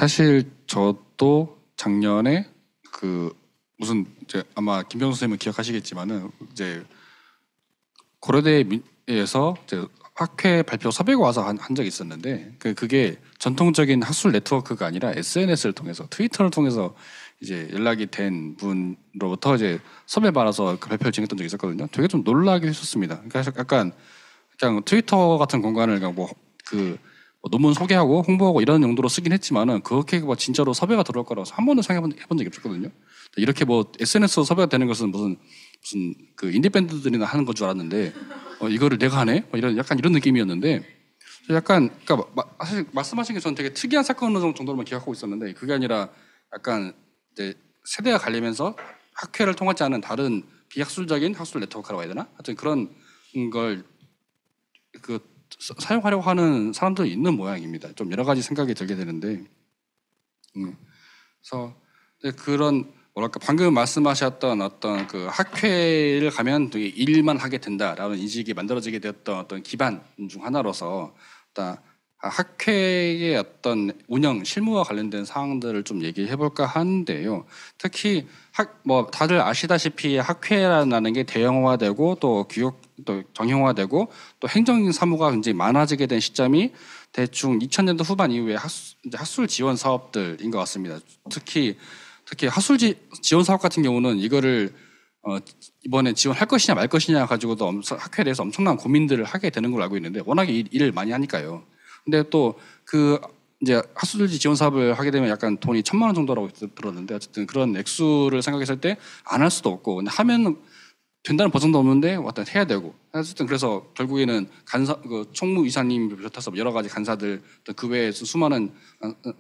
사실 저도 작년에 그 무슨 이제 아마 김병수 선생님은 기억하시겠지만은 이제 고려대에서 이제 학회 발표 섭외가 와서 한 적이 있었는데 그게 전통적인 학술 네트워크가 아니라 SNS를 통해서 트위터를 통해서 이제 연락이 된 분으로부터 이제 섭외 받아서 그 발표를 진행했던 적이 있었거든요. 되게 좀 놀라게 했었습니다. 그러니까 약간 그냥 트위터 같은 공간을 그냥 뭐 논문 소개하고 홍보하고 이런 용도로 쓰긴 했지만은 그렇게 뭐 진짜로 섭외가 들어올 거라고 한 번도 생각해본 적이 없었거든요. 이렇게 뭐 SNS로 섭외가 되는 것은 무슨 그 인디 밴드들이나 하는 건 줄 알았는데 이거를 내가 하네? 이런 약간 이런 느낌이었는데 약간 그러니까 사실 말씀하신 게 저는 되게 특이한 사건 정도로만 기억하고 있었는데 그게 아니라 약간 이제 세대가 갈리면서 학회를 통하지 않은 다른 비학술적인 학술 네트워크라고 해야 되나? 하여튼 그런 걸 사용하려고 하는 사람들이 있는 모양입니다. 좀 여러 가지 생각이 들게 되는데, 그래서 그런 뭐랄까 방금 말씀하셨던 어떤 그 학회를 가면 되게 일만 하게 된다라는 인식이 만들어지게 되었던 어떤 기반 중 하나로서 학회의 어떤 운영 실무와 관련된 사항들을 좀 얘기해 볼까 하는데요. 특히 뭐 다들 아시다시피 학회라는 게 대형화되고 또 또 정형화되고 또 행정 사무가 굉장히 많아지게 된 시점이 대충 2000년도 후반 이후에 학술 지원 사업들인 것 같습니다. 특히 학술 지원 사업 같은 경우는 이거를 이번에 지원할 것이냐 말 것이냐 가지고도 학회에 대해서 엄청난 고민들을 하게 되는 걸로 알고 있는데 워낙에 일을 많이 하니까요. 근데 또 이제 학술지 지원 사업을 하게 되면 약간 돈이 1000만 원 정도라고 들었는데 어쨌든 그런 액수를 생각했을 때 안 할 수도 없고 근데 하면 된다는 보장도 없는데 어떤 해야 되고 어쨌든 그래서 결국에는 총무이사님 비롯해서 여러 가지 간사들 또 그 외에 수많은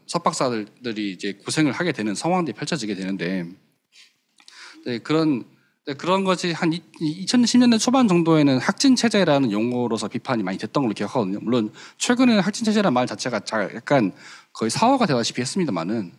석박사들이 이제 고생을 하게 되는 상황들이 펼쳐지게 되는데 그런 것이 한 2010년대 초반 정도에는 학진 체제라는 용어로서 비판이 많이 됐던 걸로 기억하거든요. 물론 최근에는 학진 체제라는 말 자체가 약간 거의 사화가 되다시피 했습니다만은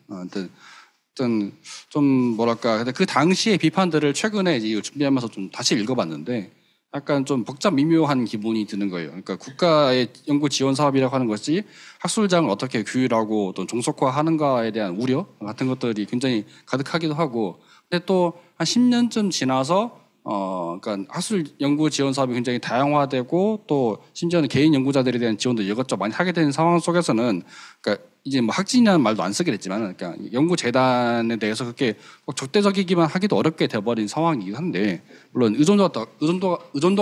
좀 뭐랄까 근데 그 당시의 비판들을 최근에 이제 준비하면서 좀 다시 읽어봤는데 약간 좀 복잡 미묘한 기분이 드는 거예요. 그러니까 국가의 연구 지원 사업이라고 하는 것이 학술장을 어떻게 규율하고 또 종속화하는가에 대한 우려 같은 것들이 굉장히 가득하기도 하고 근데 또 한 10년쯤 지나서 그러니까 학술 연구 지원 사업이 굉장히 다양화되고 또 심지어는 개인 연구자들에 대한 지원도 이것저것 많이 하게 되는 상황 속에서는 그러니까 이제 뭐 학진이라는 말도 안 쓰게 됐지만 그러니까 연구 재단에 대해서 그렇게 적대적이기만 하기도 어렵게 돼버린 상황이긴 한데 물론 의존도가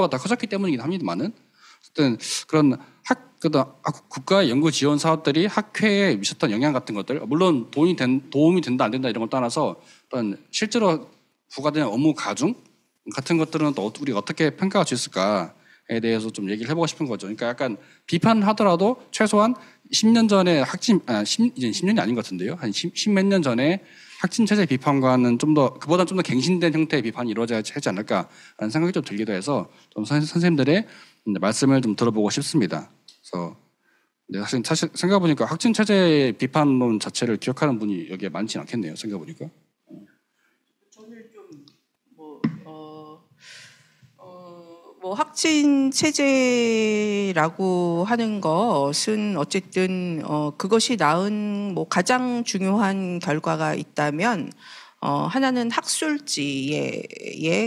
더 커졌기 때문이긴 합니다만은 어쨌든 그런 국가의 연구 지원 사업들이 학회에 미쳤던 영향 같은 것들 물론 도움이 된다 안 된다 이런 걸 떠나서 어떤 실제로 부과되는 업무 가중 같은 것들은 또 우리가 어떻게 평가할 수 있을까에 대해서 좀 얘기를 해보고 싶은 거죠. 그러니까 약간 비판하더라도 최소한 10년 전에 이제 10년이 아닌 것 같은데요. 한 10몇 년 전에 학진 체제 비판과는 그보다 좀 더 갱신된 형태의 비판이 이루어져야 하지 않을까라는 생각이 좀 들기도 해서 좀 선생님들의 말씀을 좀 들어보고 싶습니다. 그래서 사실 생각해보니까 학진 체제 비판론 자체를 기억하는 분이 여기에 많지 않겠네요. 생각해보니까. 뭐 학진 체제라고 하는 것은 어쨌든 그것이 낳은 뭐 가장 중요한 결과가 있다면 하나는 학술지의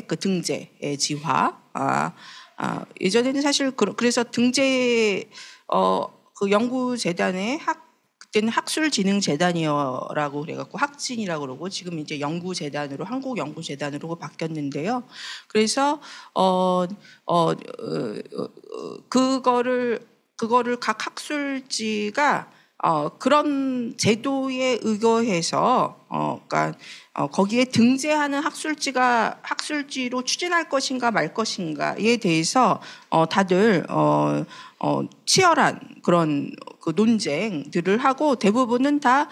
그 등재의 지화. 예전에는 사실 그래서 등재 그 연구재단의 그때는 학술진흥재단이라고 그래갖고 학진이라고 그러고 지금 이제 연구재단으로 한국연구재단으로 바뀌었는데요. 그래서 그거를 각 학술지가 그런 제도에 의거해서 그러니까 거기에 등재하는 학술지로 추진할 것인가 말 것인가에 대해서 다들 치열한 그런 그 논쟁들을 하고 대부분은 다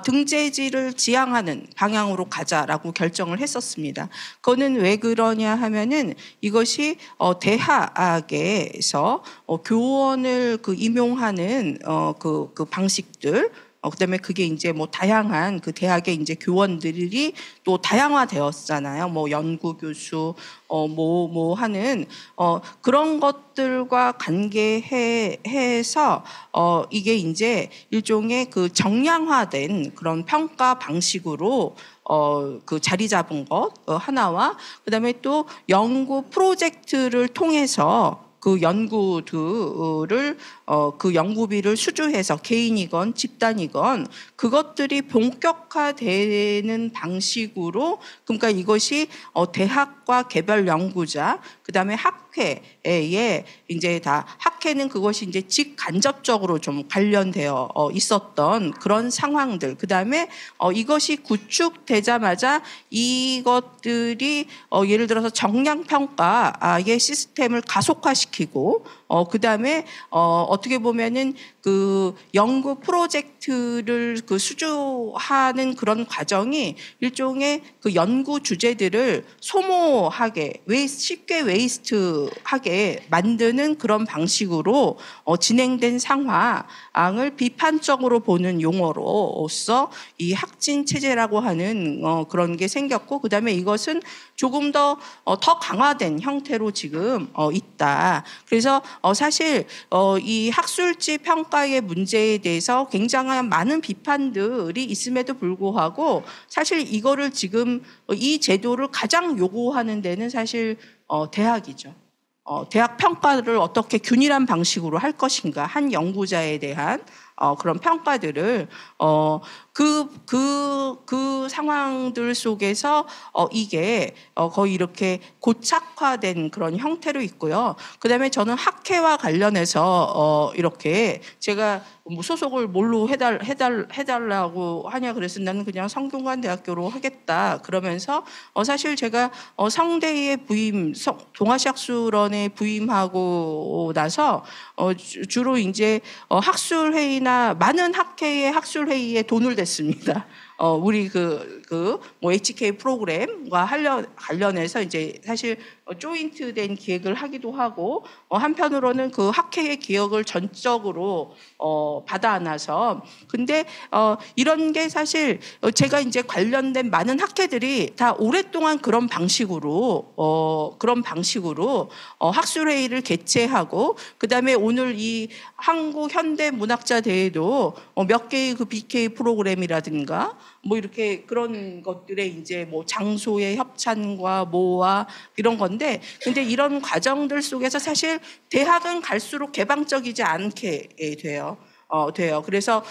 등재지를 지향하는 방향으로 가자라고 결정을 했었습니다. 그거는 왜 그러냐 하면은 이것이 대학에서 교원을 그 임용하는 그 방식들 그다음에 그게 이제 뭐 다양한 그 대학의 이제 교원들이 또 다양화되었잖아요. 뭐 연구 교수, 뭐 하는 그런 것들과 관계해서 이게 이제 일종의 그 정량화된 그런 평가 방식으로 그 자리 잡은 것 하나와 그다음에 또 연구 프로젝트를 통해서 그 연구들을 그 연구비를 수주해서 개인이건 집단이건 그것들이 본격화되는 방식으로 그러니까 이것이 대학과 개별 연구자 그다음에 학회에 이제 다 학회는 그것이 이제 직간접적으로 좀 관련되어 있었던 그런 상황들 그다음에 이것이 구축되자마자 이것들이 예를 들어서 정량 평가의 시스템을 가속화시키고 그다음에 어떻게 보면은 그 연구 프로젝트를 그 수주하는 그런 과정이 일종의 그 연구 주제들을 소모하게 쉽게 웨이스트하게 만드는 그런 방식으로 진행된 상황을 비판적으로 보는 용어로서 이 학진 체제라고 하는 그런 게 생겼고 그다음에 이것은 조금 더 강화된 형태로 지금 있다. 그래서 사실 이 학술지 평가의 문제에 대해서 굉장한 많은 비판들이 있음에도 불구하고 사실 이거를 지금 이 제도를 가장 요구하는 데는 사실 대학이죠. 대학 평가를 어떻게 균일한 방식으로 할 것인가 한 연구자에 대한 그런 평가들을 그 상황들 속에서 이게 거의 이렇게 고착화된 그런 형태로 있고요. 그다음에 저는 학회와 관련해서 이렇게 제가 뭐 소속을 뭘로 해달라고 하냐 그래서 나는 그냥 성균관대학교로 하겠다 그러면서 사실 제가 성대에 동아시학술원에 부임하고 나서 주로 이제 학술회의나 많은 학회의 학술회의에 돈을 댔습니다. 우리 뭐 HK 프로그램과 관련해서 이제 사실 조인트된 기획을 하기도 하고 한편으로는 그 학회의 기획을 전적으로 받아 안아서 근데 이런 게 사실 제가 이제 관련된 많은 학회들이 다 오랫동안 그런 방식으로 학술회의를 개최하고 그다음에 오늘 이 한국 현대 문학자 대회도 몇 개의 그 BK 프로그램이라든가 뭐 이렇게 그런 것들에 이제 뭐 장소의 협찬과 뭐와 이런 건데 근데 이런 과정들 속에서 사실 대학은 갈수록 개방적이지 않게 돼요. 그래서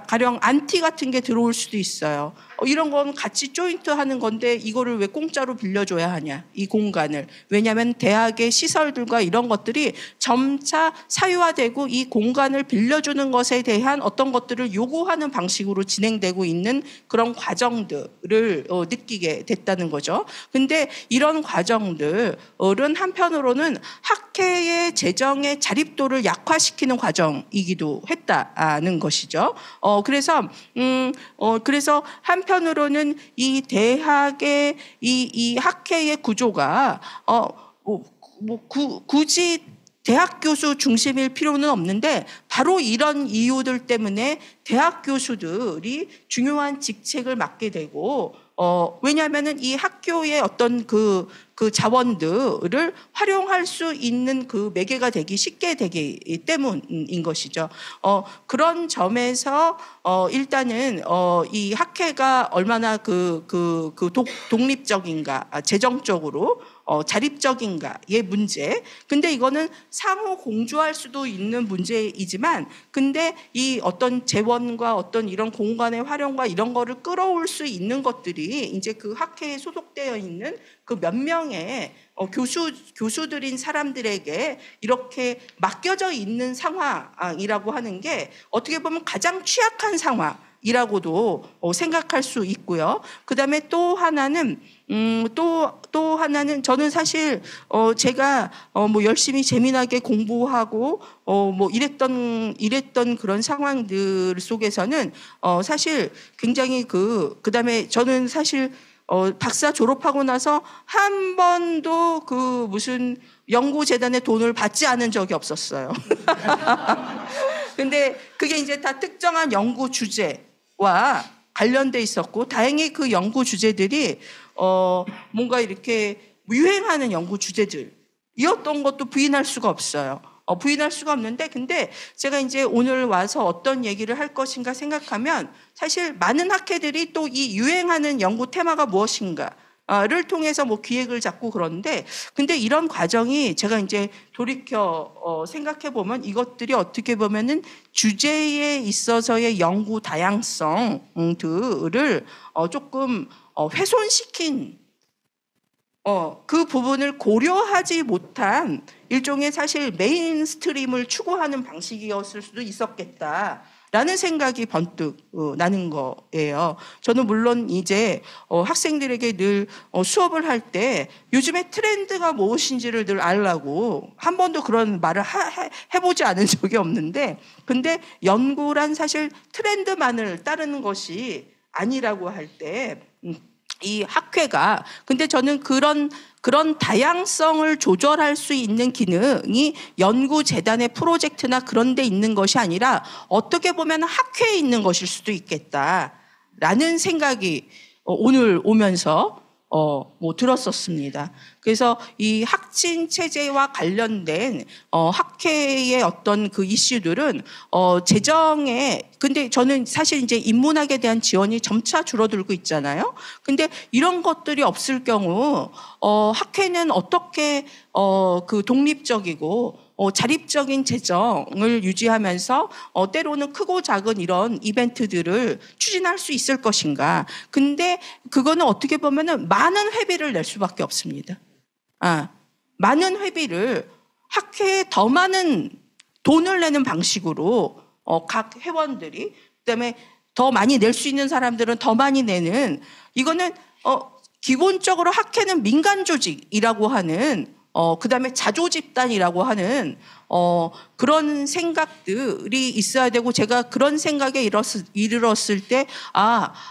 가령 안티 같은 게 들어올 수도 있어요. 이런 건 같이 조인트 하는 건데 이거를 왜 공짜로 빌려줘야 하냐 이 공간을 왜냐하면 대학의 시설들과 이런 것들이 점차 사유화되고 이 공간을 빌려주는 것에 대한 어떤 것들을 요구하는 방식으로 진행되고 있는 그런 과정들을 느끼게 됐다는 거죠. 근데 이런 과정들은 한편으로는 학회의 재정의 자립도를 약화시키는 과정이기도 했다는 것이죠. 그래서 한편으로는 이 대학의 이 학회의 구조가 굳이 대학 교수 중심일 필요는 없는데 바로 이런 이유들 때문에 대학 교수들이 중요한 직책을 맡게 되고 왜냐하면은 이 학교의 어떤 그 자원들을 활용할 수 있는 그 매개가 되기 쉽게 되기 때문인 것이죠. 그런 점에서 일단은 이 학회가 얼마나 독립적인가, 재정적으로 자립적인가의 문제. 근데 이거는 상호 공조할 수도 있는 문제이지만, 근데 이 어떤 재원과 어떤 이런 공간의 활용과 이런 거를 끌어올 수 있는 것들이 이제 그 학회에 소속되어 있는 그 몇 명의 교수들인 사람들에게 이렇게 맡겨져 있는 상황이라고 하는 게 어떻게 보면 가장 취약한 상황이라고도 생각할 수 있고요. 그다음에 또 하나는 또 하나는 저는 사실 제가 뭐 열심히 재미나게 공부하고 뭐 이랬던 그런 상황들 속에서는 사실 굉장히 그다음에 저는 사실 박사 졸업하고 나서 한 번도 무슨 연구재단의 돈을 받지 않은 적이 없었어요. 근데 그게 이제 다 특정한 연구 주제와 관련돼 있었고, 다행히 그 연구 주제들이 뭔가 이렇게 유행하는 연구 주제들이었던 것도 부인할 수가 없어요. 부인할 수가 없는데, 근데 제가 이제 오늘 와서 어떤 얘기를 할 것인가 생각하면, 사실 많은 학회들이 또 이 유행하는 연구 테마가 무엇인가를 통해서 뭐 기획을 잡고 그러는데, 근데 이런 과정이 제가 이제 돌이켜 생각해 보면 이것들이 어떻게 보면은 주제에 있어서의 연구 다양성들을 조금 훼손시킨 그 부분을 고려하지 못한 일종의 사실 메인스트림을 추구하는 방식이었을 수도 있었겠다라는 생각이 번뜩 나는 거예요. 저는 물론 이제 학생들에게 늘 수업을 할 때 요즘에 트렌드가 무엇인지를 늘 알라고 한 번도 그런 말을 해보지 않은 적이 없는데, 근데 연구란 사실 트렌드만을 따르는 것이 아니라고 할 때 이 학회가, 근데 저는 그런 다양성을 조절할 수 있는 기능이 연구재단의 프로젝트나 그런 데 있는 것이 아니라 어떻게 보면 학회에 있는 것일 수도 있겠다라는 생각이 오늘 오면서 들었었습니다. 그래서 이 학진 체제와 관련된 학회의 어떤 그 이슈들은 재정에, 근데 저는 사실 이제 인문학에 대한 지원이 점차 줄어들고 있잖아요. 근데 이런 것들이 없을 경우 학회는 어떻게 그 독립적이고 자립적인 재정을 유지하면서 때로는 크고 작은 이런 이벤트들을 추진할 수 있을 것인가. 근데 그거는 어떻게 보면은 많은 회비를 낼 수밖에 없습니다. 많은 회비를 학회에 더 많은 돈을 내는 방식으로 각 회원들이, 그다음에 더 많이 낼 수 있는 사람들은 더 많이 내는, 이거는 기본적으로 학회는 민간 조직이라고 하는 그다음에 자조집단이라고 하는 그런 생각들이 있어야 되고, 제가 그런 생각에 이르렀을 때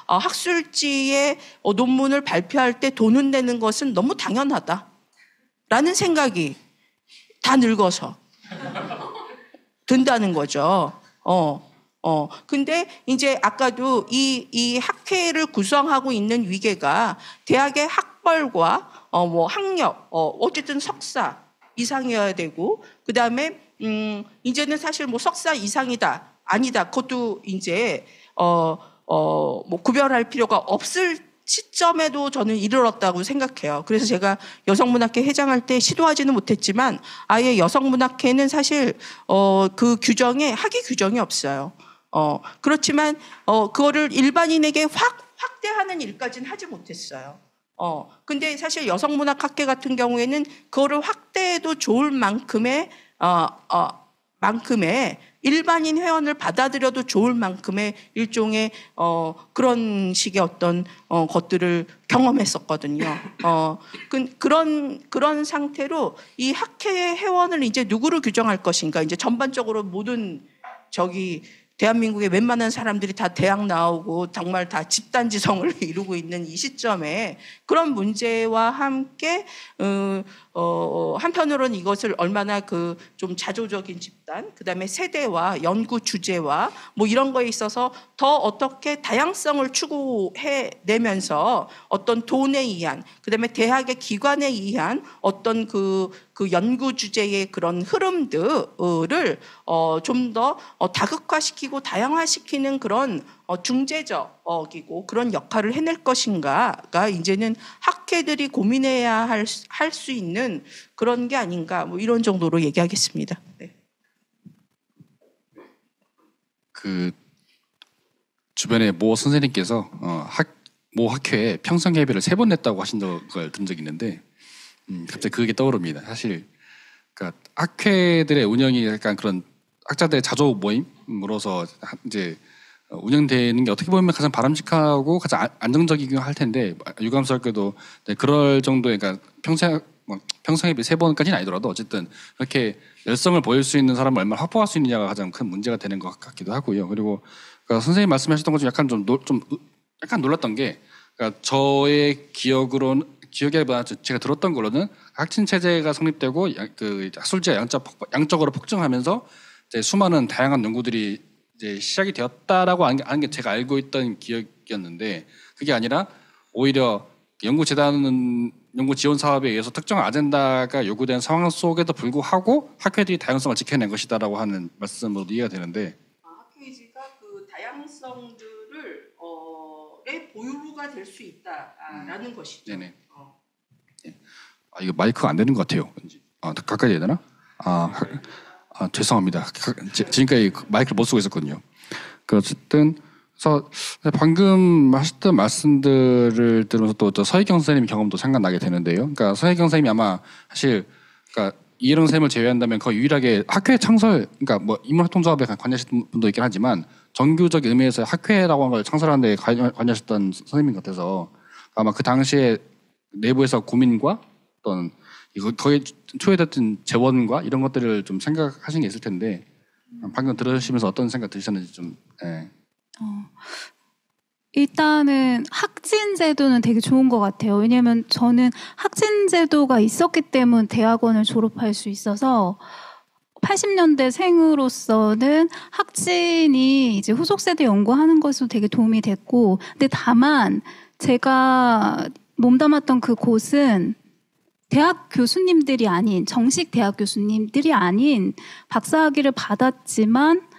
학술지에 논문을 발표할 때 돈을 내는 것은 너무 당연하다라는 생각이 다 늙어서 든다는 거죠. 근데 이제 아까도 이 학회를 구성하고 있는 위계가 대학의 학벌과 뭐 학력, 어쨌든 석사 이상이어야 되고, 그 다음에 이제는 사실 뭐 석사 이상이다 아니다 그것도 이제 뭐 구별할 필요가 없을 시점에도 저는 이르렀다고 생각해요. 그래서 제가 여성문학회 회장할 때 시도하지는 못했지만, 아예 여성문학회는 사실 그 규정에 학위 규정이 없어요. 그렇지만 그거를 일반인에게 확대하는 일까지는 하지 못했어요. 근데 사실 여성문학학회 같은 경우에는 그거를 확대해도 좋을 만큼의 일반인 회원을 받아들여도 좋을 만큼의 일종의 그런 식의 어떤 것들을 경험했었거든요. 그런 상태로 이 학회 회원을 이제 누구로 규정할 것인가, 이제 전반적으로 모든 대한민국의 웬만한 사람들이 다 대학 나오고 정말 다 집단지성을 이루고 있는 이 시점에 그런 문제와 함께 한편으로는 이것을 얼마나 그 좀 자조적인 집단, 그다음에 세대와 연구 주제와 뭐 이런 거에 있어서 더 어떻게 다양성을 추구해 내면서 어떤 돈에 의한, 그다음에 대학의 기관에 의한 어떤 그 연구 주제의 그런 흐름들을 좀 더 다극화시키고 다양화시키는 그런 중재적이고 그런 역할을 해낼 것인가가 이제는 학회들이 고민해야 할 수 있는 그런 게 아닌가, 뭐 이런 정도로 얘기하겠습니다. 네. 그 주변에 모 선생님께서 모 학회에 평성회비를 3번 냈다고 하신 걸 든 적이 있는데, 갑자기 그게 떠오릅니다. 사실 그러니까 학회들의 운영이 약간 그런 학자들의 자조 모임으로서 이제 운영되는 게 어떻게 보면 가장 바람직하고 가장 안정적이긴 할 텐데, 유감스럽게도 그럴 정도의, 그러니까 평생회비 3번까지는 아니더라도 어쨌든 그렇게 열성을 보일 수 있는 사람을 얼마나 확보할 수 있느냐가 가장 큰 문제가 되는 것 같기도 하고요. 그리고 그러니까 선생님 말씀하셨던 것 중에 약간 약간 놀랐던 게, 그러니까 저의 기억에 제가 들었던 걸로는 학진 체제가 성립되고 그 학술지가 양적으로 폭증하면서 이제 수많은 다양한 연구들이 이제 시작이 되었다라고 아는 게 제가 알고 있던 기억이었는데 그게 아니라 오히려 연구재단은 연구 지원 사업에 의해서 특정 아젠다가 요구된 상황 속에도 불구하고 학회들이 다양성을 지켜낸 것이다라고 하는 말씀으로 이해가 되는데 학회지가 그 다양성들을 의 보유가 될 수 있다라는 것이죠. 네네. 네. 이거 마이크가 안 되는 것 같아요. 가까이 해야 되나? 죄송합니다. 지금까지 마이크를 못 쓰고 있었거든요. 어쨌든 그래서 방금 하셨던 말씀들을 들으면서 또 서혜경 선생님 경험도 생각나게 되는데요. 그러니까 서혜경 선생님이 아마 사실 그러니까 이혜령 선생님을 제외한다면 거의 유일하게 학회 창설, 그러니까 뭐 인문활동조합에 관여하셨던 분도 있긴 하지만 정규적 의미에서 학회라고 하는 걸 창설하는 데 관여하셨던 선생님 같아서 아마 그 당시에 내부에서 고민과 어떤 거기에 초래됐던 재원과 이런 것들을 좀 생각하신 게 있을 텐데 방금 들으시면서 어떤 생각 드셨는지 좀. 예. 일단은 학진 제도는 되게 좋은 것 같아요. 왜냐하면 저는 학진 제도가 있었기 때문에 대학원을 졸업할 수 있어서 80년대 생으로서는 학진이 이제 후속 세대 연구하는 것으로 되게 도움이 됐고, 근데 다만 제가 몸담았던 그 곳은 대학 교수님들이 아닌, 정식 대학 교수님들이 아닌 박사학위를 받았지만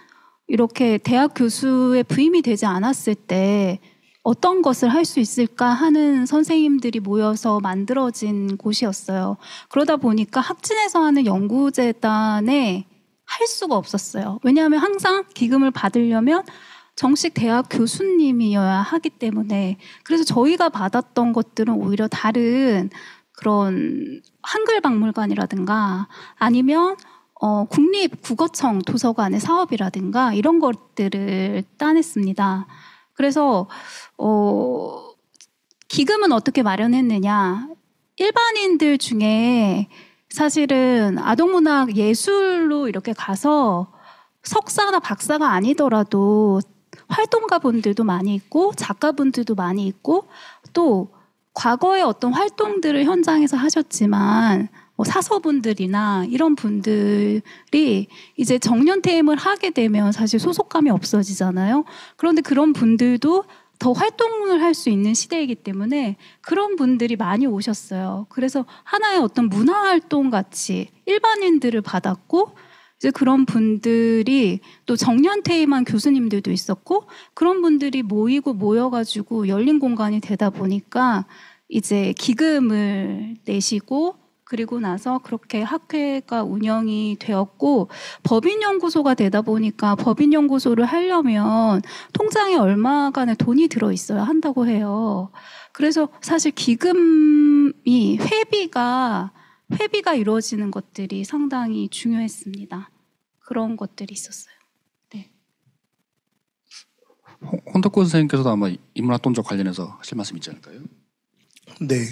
이렇게 대학 교수에 부임이 되지 않았을 때 어떤 것을 할 수 있을까 하는 선생님들이 모여서 만들어진 곳이었어요. 그러다 보니까 학진에서 하는 연구재단에 할 수가 없었어요. 왜냐하면 항상 기금을 받으려면 정식 대학 교수님이어야 하기 때문에. 그래서 저희가 받았던 것들은 오히려 다른 그런 한글박물관이라든가 아니면 국립국어청 도서관의 사업이라든가 이런 것들을 따냈습니다. 그래서 기금은 어떻게 마련했느냐. 일반인들 중에 사실은 아동문학 예술로 이렇게 가서 석사나 박사가 아니더라도 활동가분들도 많이 있고 작가분들도 많이 있고 또 과거에 어떤 활동들을 현장에서 하셨지만 사서분들이나 이런 분들이 이제 정년퇴임을 하게 되면 사실 소속감이 없어지잖아요. 그런데 그런 분들도 더 활동을 할 수 있는 시대이기 때문에 그런 분들이 많이 오셨어요. 그래서 하나의 어떤 문화활동 같이 일반인들을 받았고 이제 그런 분들이 또 정년퇴임한 교수님들도 있었고 그런 분들이 모여가지고 열린 공간이 되다 보니까 이제 기금을 내시고 그리고 나서 그렇게 학회가 운영이 되었고 법인연구소가 되다 보니까 법인연구소를 하려면 통장에 얼마간의 돈이 들어있어야 한다고 해요. 그래서 사실 기금이 회비가 이루어지는 것들이 상당히 중요했습니다. 그런 것들이 있었어요. 네. 혼덕권 선생님께서도 아마 인문활동적 관련해서 하실 말씀 있지 않을까요? 네,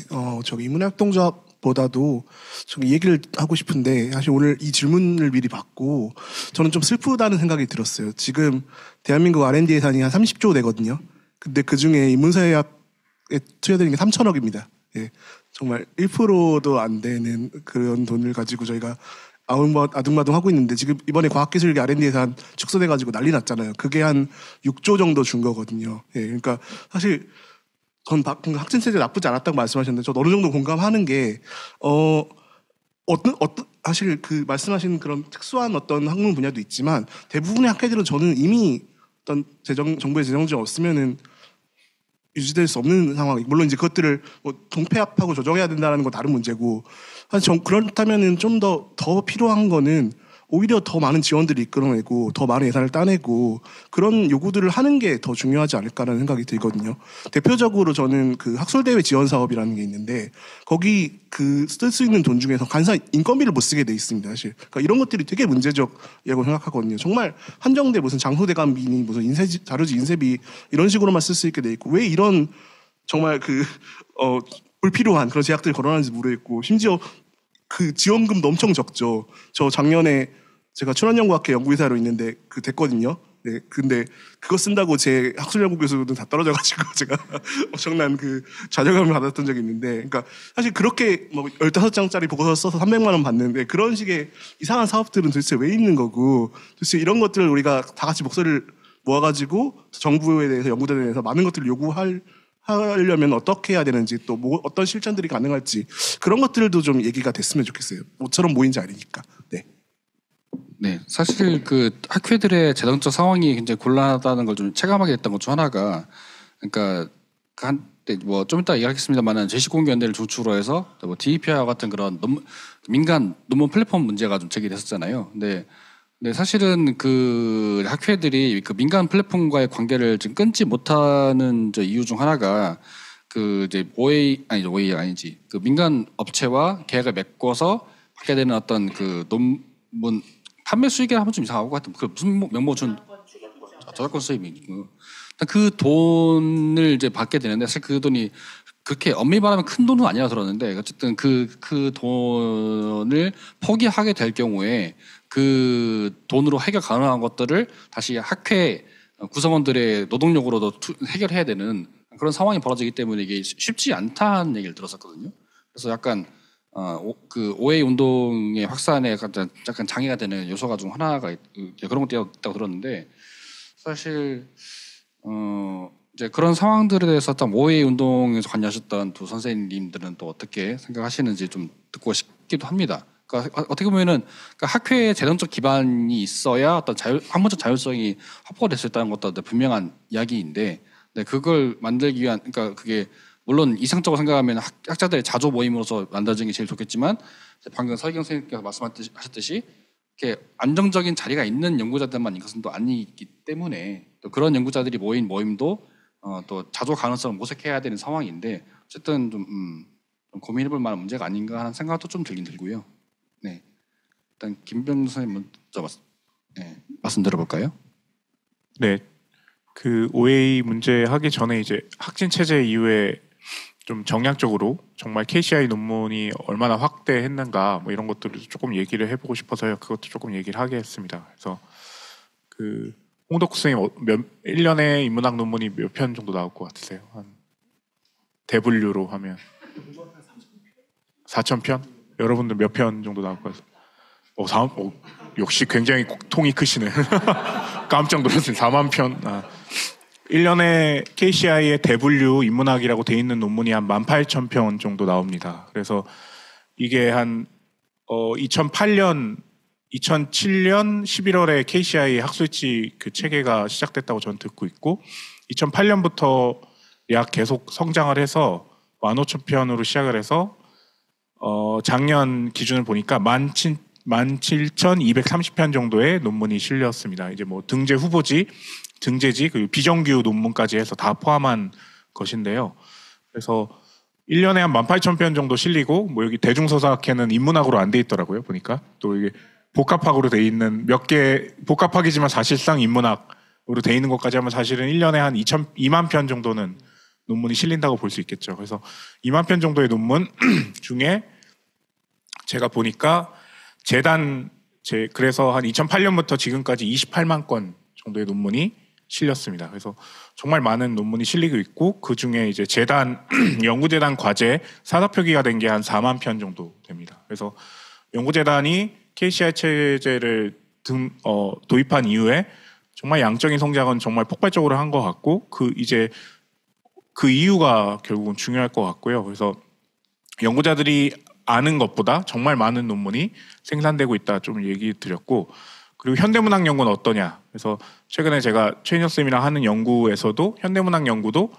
저기 인문활동조합보다도 좀 얘기를 하고 싶은데 사실 오늘 이 질문을 미리 받고 저는 좀 슬프다는 생각이 들었어요. 지금 대한민국 R&D 예산이 한 30조 되거든요. 근데 그 중에 인문사회학에 투여되는 게 3천억입니다. 예, 정말 1%도 안 되는 그런 돈을 가지고 저희가 아둥바둥 하고 있는데 지금 이번에 과학기술계 R&D 예산 축소돼가지고 난리 났잖아요. 그게 한 6조 정도 준 거거든요. 예, 그러니까 사실 전 학진 체제 나쁘지 않았다고 말씀하셨는데 저도 어느 정도 공감하는 게 사실 그 말씀하신 그런 특수한 어떤 학문 분야도 있지만 대부분의 학회들은 저는 이미 어떤 정부의 재정이 없으면은 유지될 수 없는 상황. 물론 이제 그것들을 뭐 동폐합하고 조정해야 된다는 건 다른 문제고. 사실 그렇다면은 좀 더 필요한 거는 오히려 더 많은 지원들을 이끌어내고 더 많은 예산을 따내고 그런 요구들을 하는 게 더 중요하지 않을까라는 생각이 들거든요. 대표적으로 저는 그 학술대회 지원 사업이라는 게 있는데 거기 그 쓸 수 있는 돈 중에서 간사 인건비를 못 쓰게 돼 있습니다. 사실 그러니까 이런 것들이 되게 문제적이라고 생각하거든요. 정말 한정돼 무슨 장소대관비니 무슨 자료지 인쇄비 이런 식으로만 쓸 수 있게 돼 있고 왜 이런 정말 불필요한 그런 제약들을 걸어놨는지 모르겠고 심지어 그 지원금도 엄청 적죠. 저 작년에 제가 출원연구학회 연구이사로 있는데 됐거든요. 네, 근데 그거 쓴다고 제 학술연구 교수는 다 떨어져가지고 제가 엄청난 그 좌절감을 받았던 적이 있는데, 그러니까 사실 그렇게 뭐 15장짜리 보고서 써서 300만 원 받는데 그런 식의 이상한 사업들은 도대체 왜 있는 거고, 도대체 이런 것들을 우리가 다 같이 목소리를 모아가지고 정부에 대해서 연구단에 대해서 많은 것들을 하려면 어떻게 해야 되는지, 또 뭐 어떤 실천들이 가능할지, 그런 것들도 좀 얘기가 됐으면 좋겠어요. 모처럼 모인 자리니까. 네. 네, 사실 그 학회들의 재정적 상황이 굉장히 곤란하다는 걸 좀 체감하게 됐던 것 중 하나가, 그러니까 그 한때 뭐 좀 이따 얘기하겠습니다만은 제시공개연대를 중추로 해서 뭐 DEP와 같은 그런 민간 논문 플랫폼 문제가 좀 제기됐었잖아요. 근데 사실은 그 학회들이 그 민간 플랫폼과의 관계를 지금 끊지 못하는 이유 중 하나가 그 이제 OA 아니지, 그 민간 업체와 계약을 맺고서 받게 되는 어떤 그 논문 판매 수익이 하면 좀 이상하고, 하여튼 그 무슨 명목 준 저작권 수입이 그 돈을 이제 받게 되는데, 사실 그 돈이 그렇게 엄밀히 말하면 큰 돈은 아니라 들었는데, 어쨌든 그 돈을 포기하게 될 경우에 그 돈으로 해결 가능한 것들을 다시 학회 구성원들의 노동력으로도 해결해야 되는 그런 상황이 벌어지기 때문에 이게 쉽지 않다는 얘기를 들었었거든요. 그래서 약간 그 OA 운동의 확산에 약간 장애가 되는 요소가 중 하나가 그런 것도 있다고 들었는데, 사실 이제 그런 상황들에 대해서 좀 OA 운동에서 관여하셨던 두 선생님들은 또 어떻게 생각하시는지 좀 듣고 싶기도 합니다. 그러니까 어떻게 보면은 그러니까 학회의 재정적 기반이 있어야 어떤 학문적 자율성이 확보가 될 수 있다는 것도 분명한 이야기인데, 네, 그걸 만들기 위한, 그러니까 그게 물론 이상적으로 생각하면 학자들의 자조 모임으로서 만들어지는 게 제일 좋겠지만, 방금 서희경 선생님께서 말씀하셨듯이 이렇게 안정적인 자리가 있는 연구자들만 있는 것은 또 아니기 때문에, 또 그런 연구자들이 모인 모임도 또 자조 가능성을 모색해야 되는 상황인데, 어쨌든 좀 고민해볼 만한 문제가 아닌가 하는 생각도 좀 들긴 들고요. 네, 일단 김병 선생님 먼저 말씀 들어볼까요? 네, 그 OA 문제 하기 전에 이제 학진 체제 이후에 좀 정량적으로 정말 KCI 논문이 얼마나 확대했는가 뭐 이런 것들을 조금 얘기를 해보고 싶어서요. 그것도 조금 얘기를 하겠습니다. 그래서 그 홍덕 선생님 1년에 인문학 논문이 몇 편 정도 나올 것 같으세요? 한 대분류로 하면 4,000편? 여러분들 몇 편 정도 나올 것 같아요? 역시 굉장히 통이 크시네. 깜짝 놀랐어요. 4만 편. 1년에 KCI의 대분류 인문학이라고 돼 있는 논문이 한 18,000편 정도 나옵니다. 그래서 이게 한 2007년 11월에 KCI 학술지 그 체계가 시작됐다고 저는 듣고 있고, 2008년부터 약 계속 성장을 해서 15,000편으로 시작을 해서 작년 기준을 보니까 17,230편 정도의 논문이 실렸습니다. 이제 뭐 등재 후보지, 등재지, 그리고 비정규 논문까지 해서 다 포함한 것인데요. 그래서 1년에 한 18,000편 정도 실리고, 뭐 여기 대중서사학회는 인문학으로 안 돼 있더라고요. 보니까 또 이게 복합학으로 돼 있는 몇 개, 복합학이지만 사실상 인문학으로 돼 있는 것까지 하면 사실은 1년에 한 2만 편 정도는 논문이 실린다고 볼 수 있겠죠. 그래서 2만 편 정도의 논문 중에 제가 보니까 그래서 한 2008년부터 지금까지 28만 건 정도의 논문이 실렸습니다. 그래서 정말 많은 논문이 실리고 있고, 그 중에 이제 연구재단 과제 사다표기가 된 게 한 4만 편 정도 됩니다. 그래서 연구재단이 KCI 체제를 도입한 이후에 정말 양적인 성장은 정말 폭발적으로 한 것 같고, 그 이유가 결국은 중요할 것 같고요. 그래서 연구자들이 아는 것보다 정말 많은 논문이 생산되고 있다 좀 얘기 드렸고, 그리고 현대문학 연구는 어떠냐. 그래서 최근에 제가 최인혁 쌤이랑 하는 연구에서도 현대문학 연구도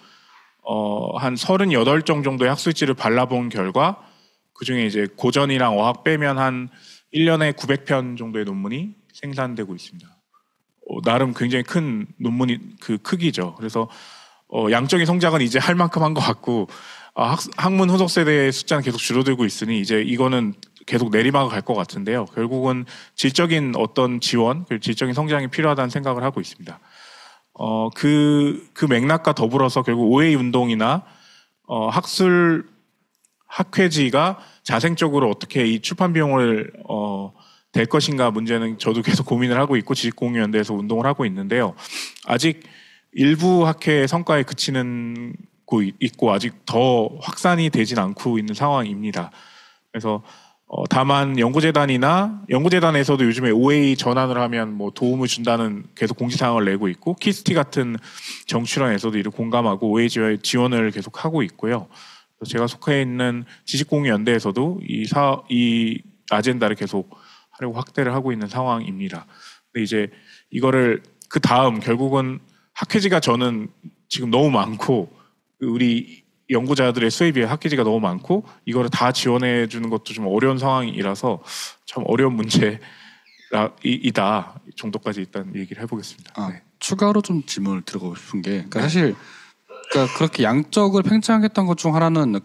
한 38종 정도의 학술지를 발라본 결과, 그중에 이제 고전이랑 어학 빼면 한 1년에 900편 정도의 논문이 생산되고 있습니다. 나름 굉장히 큰 논문이 그 크기죠. 그래서 양적인 성장은 이제 할 만큼 한 것 같고, 학문 후속 세대의 숫자는 계속 줄어들고 있으니 이제 이거는 계속 내리막을 갈 것 같은데요. 결국은 질적인 어떤 지원, 질적인 성장이 필요하다는 생각을 하고 있습니다. 그 맥락과 더불어서 결국 OA 운동이나 학회지가 자생적으로 어떻게 이 출판 비용을 될 것인가 문제는 저도 계속 고민을 하고 있고 지식공유연대에서 운동을 하고 있는데요. 아직 일부 학회의 성과에 그치는 고 있고 아직 더 확산이 되진 않고 있는 상황입니다. 그래서 다만 연구재단에서도 요즘에 OA 전환을 하면 뭐 도움을 준다는 계속 공지사항을 내고 있고 키스티 같은 정출원에서도 이를 공감하고 OA 지원을 계속 하고 있고요. 제가 속해 있는 지식공유연대에서도 이 아젠다를 계속 하려고 확대를 하고 있는 상황입니다. 근데 이제 이거를 그 다음 결국은 학회지가 저는 지금 너무 많고 우리 연구자들의 수에 비해 학회지가 너무 많고 이거를 다 지원해 주는 것도 좀 어려운 상황이라서 참 어려운 문제이다 정도까지 일단 얘기를 해보겠습니다. 네. 추가로 좀 질문을 드리고 싶은 게 그러니까 사실 그렇게 양적을 팽창했던 것 중 하나는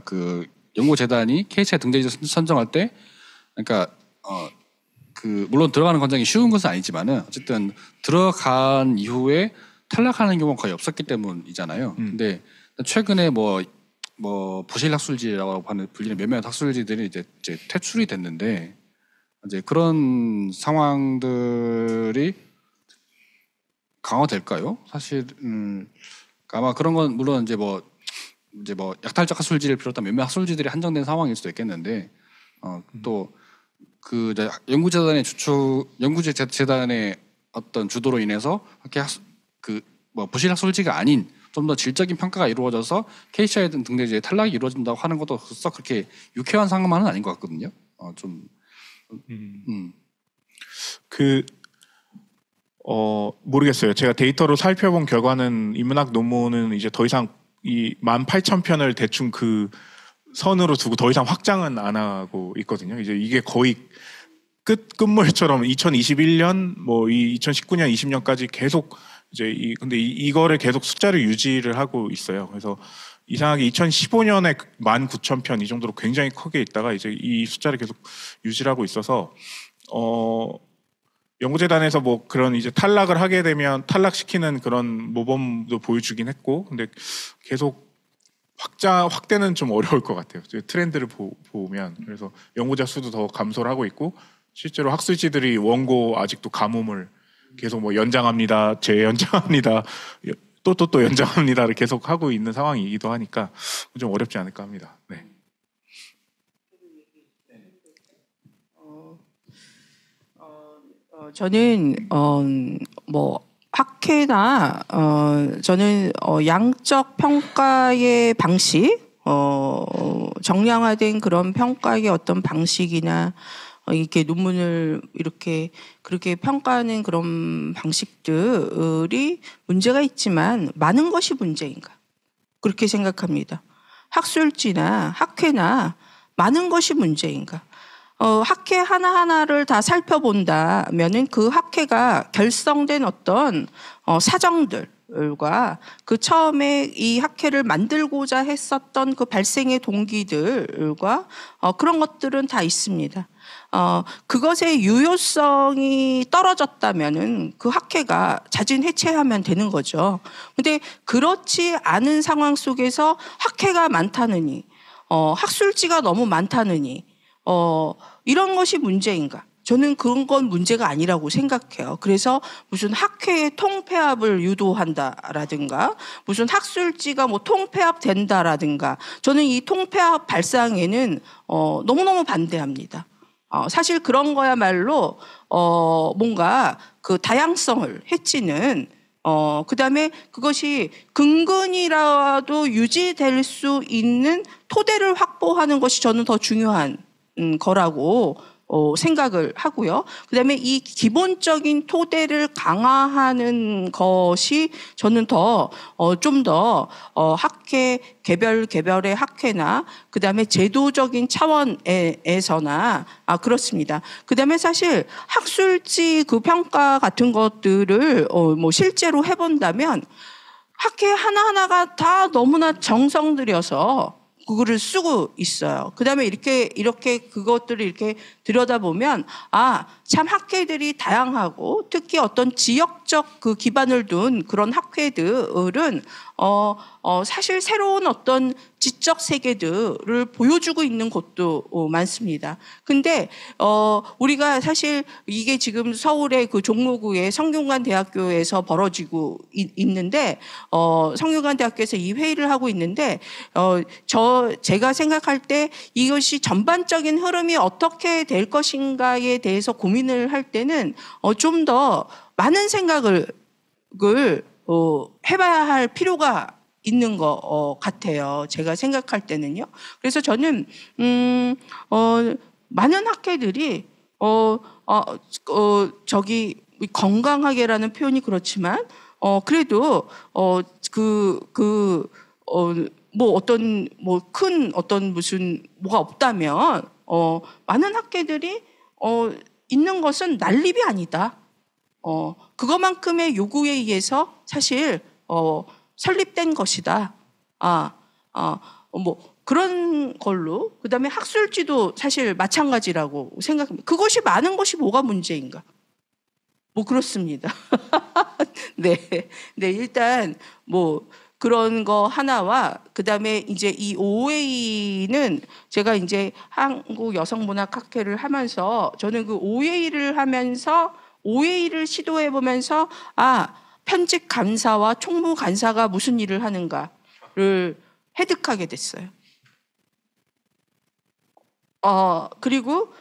그 연구재단이 KHI 등재지 선정할 때 그러니까 물론 들어가는 권장이 쉬운 것은 아니지만은 어쨌든 들어간 이후에 탈락하는 경우가 거의 없었기 때문이잖아요. 근데 최근에 뭐 부실 학술지라고 하는 불리는 몇몇 학술지들이 이제 퇴출이 됐는데 이제 그런 상황들이 강화될까요? 사실 아마 그런 건 물론 이제 뭐 약탈적 학술지를 비롯한 몇몇 학술지들이 한정된 상황일 수도 있겠는데 또 그 연구재단의 어떤 주도로 인해서 이렇게 부실 학술지가 아닌 좀 더 질적인 평가가 이루어져서 KCI 등재지에 탈락이 이루어진다고 하는 것도 썩 그렇게 유쾌한 상황만은 아닌 것 같거든요. 모르겠어요. 제가 데이터로 살펴본 결과는 인문학 논문은 이제 더 이상 이 18,000편을 대충 그 선으로 두고 더 이상 확장은 안 하고 있거든요. 이제 이게 거의 끝물처럼 2021년, 2019년, 20년까지 계속 이제 근데 이거를 계속 숫자를 유지를 하고 있어요. 그래서 이상하게 2015년에 19,000편 이 정도로 굉장히 크게 있다가 이제 이 숫자를 계속 유지를 하고 있어서 연구재단에서 뭐 그런 이제 탈락을 하게 되면 탈락시키는 그런 모범도 보여주긴 했고, 근데 계속 확대는 좀 어려울 것 같아요. 트렌드를 보면. 그래서 연구자 수도 더 감소를 하고 있고, 실제로 학술지들이 원고 아직도 가뭄을 계속 뭐 연장합니다, 재연장합니다, 또 연장합니다를 계속 하고 있는 상황이기도 하니까 좀 어렵지 않을까 합니다. 네. 저는 학회나 저는 양적 평가의 방식, 정량화된 그런 평가의 어떤 방식이나 이렇게 논문을 이렇게 그렇게 평가하는 그런 방식들이 문제가 있지만 많은 것이 문제인가 그렇게 생각합니다. 학술지나 학회나 많은 것이 문제인가. 학회 하나하나를 다 살펴본다면은 그 학회가 결성된 어떤 사정들과 그 처음에 이 학회를 만들고자 했었던 그 발생의 동기들과 그런 것들은 다 있습니다. 그것의 유효성이 떨어졌다면은 그 학회가 자진 해체하면 되는 거죠. 근데 그렇지 않은 상황 속에서 학회가 많다느니, 학술지가 너무 많다느니, 이런 것이 문제인가? 저는 그런 건 문제가 아니라고 생각해요. 그래서 무슨 학회의 통폐합을 유도한다라든가 무슨 학술지가 뭐 통폐합 된다라든가 저는 이 통폐합 발상에는 너무너무 반대합니다. 사실 그런 거야말로 뭔가 그 다양성을 해치는 그다음에 그것이 근근이라도 유지될 수 있는 토대를 확보하는 것이 저는 더 중요한 거라고 생각을 하고요. 그다음에 이 기본적인 토대를 강화하는 것이 저는 좀 더 학회 개별의 학회나 그다음에 제도적인 차원에서나 그렇습니다. 그다음에 사실 학술지 그 평가 같은 것들을 실제로 해본다면 학회 하나하나가 다 너무나 정성 들여서 그거를 쓰고 있어요. 그다음에 이렇게 그것들을 이렇게 들여다보면 참 학회들이 다양하고 특히 어떤 지역적 그 기반을 둔 그런 학회들은 사실 새로운 어떤 지적 세계들을 보여주고 있는 곳도 많습니다. 근데 우리가 사실 이게 지금 서울의 그 종로구의 성균관대학교에서 벌어지고 있는데 성균관대학교에서 이 회의를 하고 있는데 제가 생각할 때 이것이 전반적인 흐름이 어떻게 될 것인가에 대해서 고민을 할 때는 좀 더 많은 생각을 해봐야 할 필요가 있는 것 같아요. 제가 생각할 때는요. 그래서 저는 많은 학회들이 건강하게라는 표현이 그렇지만 그래도 큰 어떤 무슨 뭐가 없다면 많은 학회들이 있는 것은 난립이 아니다. 그것만큼의 요구에 의해서 사실 설립된 것이다. 그런 걸로. 그다음에 학술지도 사실 마찬가지라고 생각합니다. 그것이 많은 것이 뭐가 문제인가? 그렇습니다. 네, 일단 그런 거 하나와 그다음에 이제 이 OA는 제가 이제 한국 여성문학학회를 하면서 저는 그 OA를 하면서 OA를 시도해 보면서 편집 간사와 총무 간사가 무슨 일을 하는가를 해득하게 됐어요. 그리고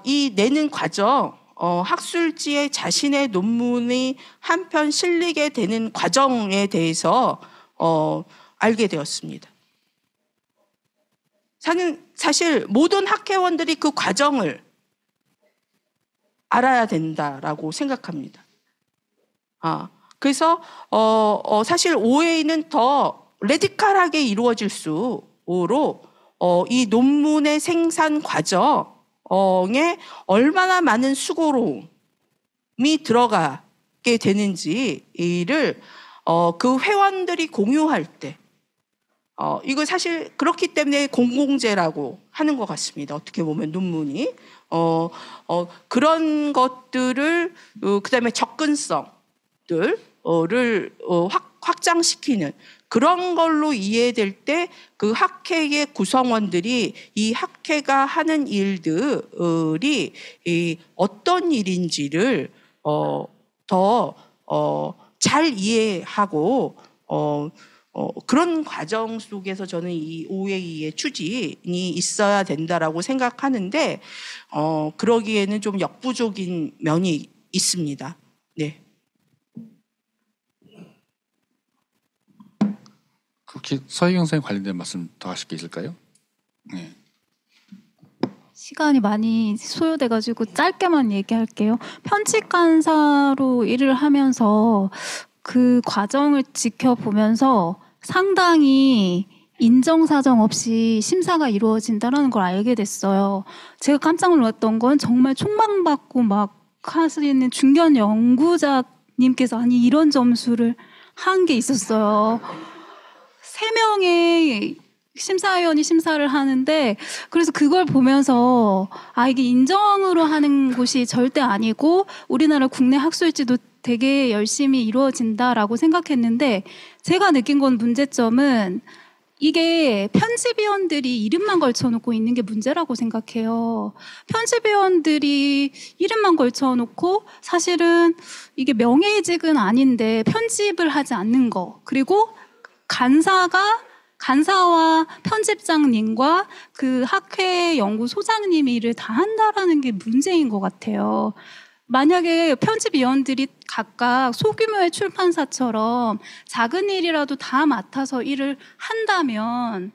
이 내는 과정, 학술지에 자신의 논문이 한 편 실리게 되는 과정에 대해서 알게 되었습니다. 사실 모든 학회원들이 그 과정을 알아야 된다라고 생각합니다. 그래서 사실 OA는 더 레디컬하게 이루어질 수로 이 논문의 생산 과정에 얼마나 많은 수고로움이 들어가게 되는지를 그 회원들이 공유할 때 이거 사실 그렇기 때문에 공공재라고 하는 것 같습니다. 어떻게 보면 논문이 그런 것들을 그다음에 접근성들을 확장시키는 그런 걸로 이해될 때 그 학회의 구성원들이 이 학회가 하는 일들이 어떤 일인지를 더 잘 이해하고 그런 과정 속에서 저는 이 OA의 추진이 있어야 된다라고 생각하는데 그러기에는 좀 역부족인 면이 있습니다. 네. 혹시 서희경 선생님 관련된 말씀 더 하실 게 있을까요? 네. 시간이 많이 소요돼가지고 짧게만 얘기할게요. 편집간사로 일을 하면서 그 과정을 지켜보면서 상당히 인정사정 없이 심사가 이루어진다는 걸 알게 됐어요. 제가 깜짝 놀랐던 건 정말 촉망받고 막 하시는 중견 연구자님께서 이런 점수를 한 게 있었어요. 3명의 심사위원이 심사를 하는데 그래서 그걸 보면서 이게 인정으로 하는 곳이 절대 아니고 우리나라 국내 학술지도 되게 열심히 이루어진다라고 생각했는데 제가 느낀 건 문제점은 이게 편집위원들이 이름만 걸쳐놓고 있는 게 문제라고 생각해요. 편집위원들이 이름만 걸쳐놓고 사실은 이게 명예이직은 아닌데 편집을 하지 않는 거 그리고 간사와 편집장님과 그 학회 연구소장님이 일을 다 한다라는 게 문제인 것 같아요. 만약에 편집위원들이 각각 소규모의 출판사처럼 작은 일이라도 다 맡아서 일을 한다면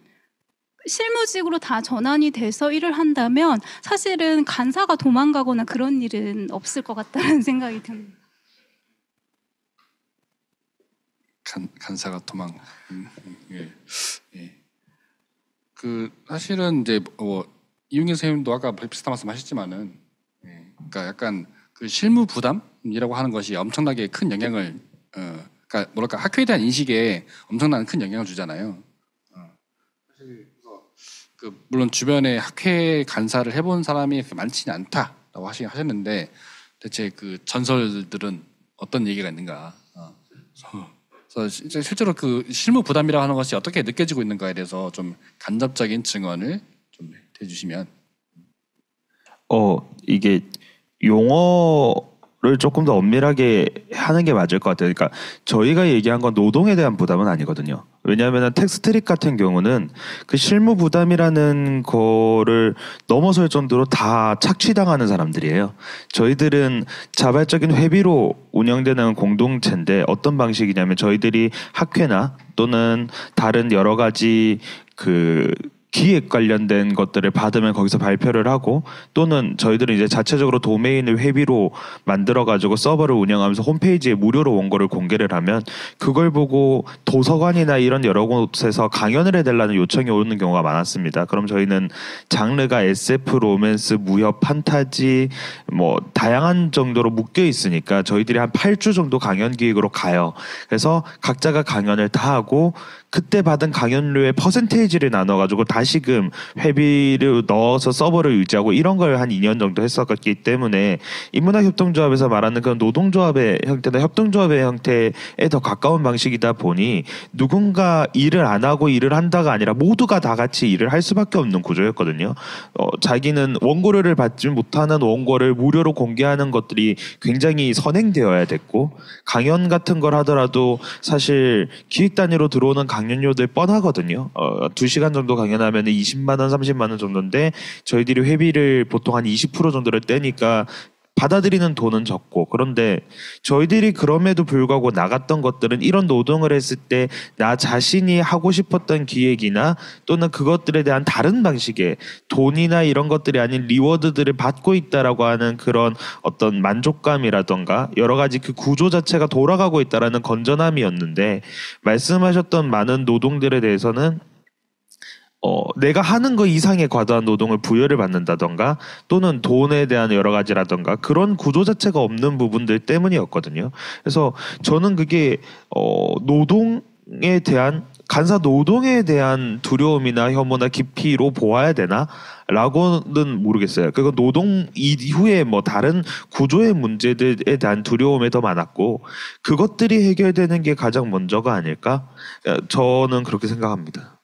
실무직으로 다 전환이 돼서 일을 한다면 사실은 간사가 도망가거나 그런 일은 없을 것 같다는 생각이 듭니다. 간사가 도망. 예. 그 사실은 이제 이용현 선생님도 아까 비슷한 말씀하셨지만은, 그러니까 약간 그 실무 부담이라고 하는 것이 엄청나게 큰 영향을, 그러니까 뭐랄까 학회에 대한 인식에 엄청나게 큰 영향을 주잖아요. 사실 그래서 물론 주변에 학회 간사를 해본 사람이 많지는 않다라고 하셨는데 대체 그 전설들은 어떤 얘기가 있는가? 그래서 실제로 그 실무 부담이라고 하는 것이 어떻게 느껴지고 있는가에 대해서 좀 간접적인 증언을 좀 해주시면. 이게 용어를 조금 더 엄밀하게 하는 게 맞을 것 같아요. 그러니까 저희가 얘기한 건 노동에 대한 부담은 아니거든요. 왜냐하면 텍스트릭 같은 경우는 그 실무 부담이라는 거를 넘어설 정도로 다 착취당하는 사람들이에요. 저희들은 자발적인 회비로 운영되는 공동체인데 어떤 방식이냐면 저희들이 학회나 또는 다른 여러 가지 그 기획 관련된 것들을 받으면 거기서 발표를 하고 또는 저희들은 이제 자체적으로 도메인을 회비로 만들어 가지고 서버를 운영하면서 홈페이지에 무료로 원고를 공개를 하면 그걸 보고 도서관이나 이런 여러 곳에서 강연을 해달라는 요청이 오는 경우가 많았습니다. 그럼 저희는 장르가 SF, 로맨스, 무협, 판타지 뭐 다양한 정도로 묶여 있으니까 저희들이 한 8주 정도 강연 기획으로 가요. 그래서 각자가 강연을 다 하고 그때 받은 강연료의 퍼센테이지를 나눠가지고 다시금 회비를 넣어서 서버를 유지하고 이런 걸 한 2년 정도 했었기 때문에 인문학협동조합에서 말하는 그런 노동조합의 형태나 협동조합의 형태에 더 가까운 방식이다 보니 누군가 일을 안 하고 일을 한다가 아니라 모두가 다 같이 일을 할 수밖에 없는 구조였거든요. 자기는 원고료를 받지 못하는 원고를 무료로 공개하는 것들이 굉장히 선행되어야 됐고 강연 같은 걸 하더라도 사실 기획 단위로 들어오는 강연료들 뻔하거든요. 2시간 정도 강연하면 20만 원, 30만 원 정도인데 저희들이 회비를 보통 한 20% 정도를 떼니까 받아들이는 돈은 적고 그런데 저희들이 그럼에도 불구하고 나갔던 것들은 이런 노동을 했을 때 나 자신이 하고 싶었던 기획이나 또는 그것들에 대한 다른 방식의 돈이나 이런 것들이 아닌 리워드들을 받고 있다라고 하는 그런 어떤 만족감이라던가 여러 가지 그 구조 자체가 돌아가고 있다라는 건전함이었는데 말씀하셨던 많은 노동들에 대해서는 내가 하는 거 이상의 과도한 노동을 부여를 받는다던가 또는 돈에 대한 여러 가지라던가 그런 구조 자체가 없는 부분들 때문이었거든요. 그래서 저는 그게 노동에 대한 간사 노동에 대한 두려움이나 혐오나 깊이로 보아야 되나? 라고는 모르겠어요. 그건 노동 이후에 뭐 다른 구조의 문제들에 대한 두려움이 더 많았고 그것들이 해결되는 게 가장 먼저가 아닐까? 저는 그렇게 생각합니다.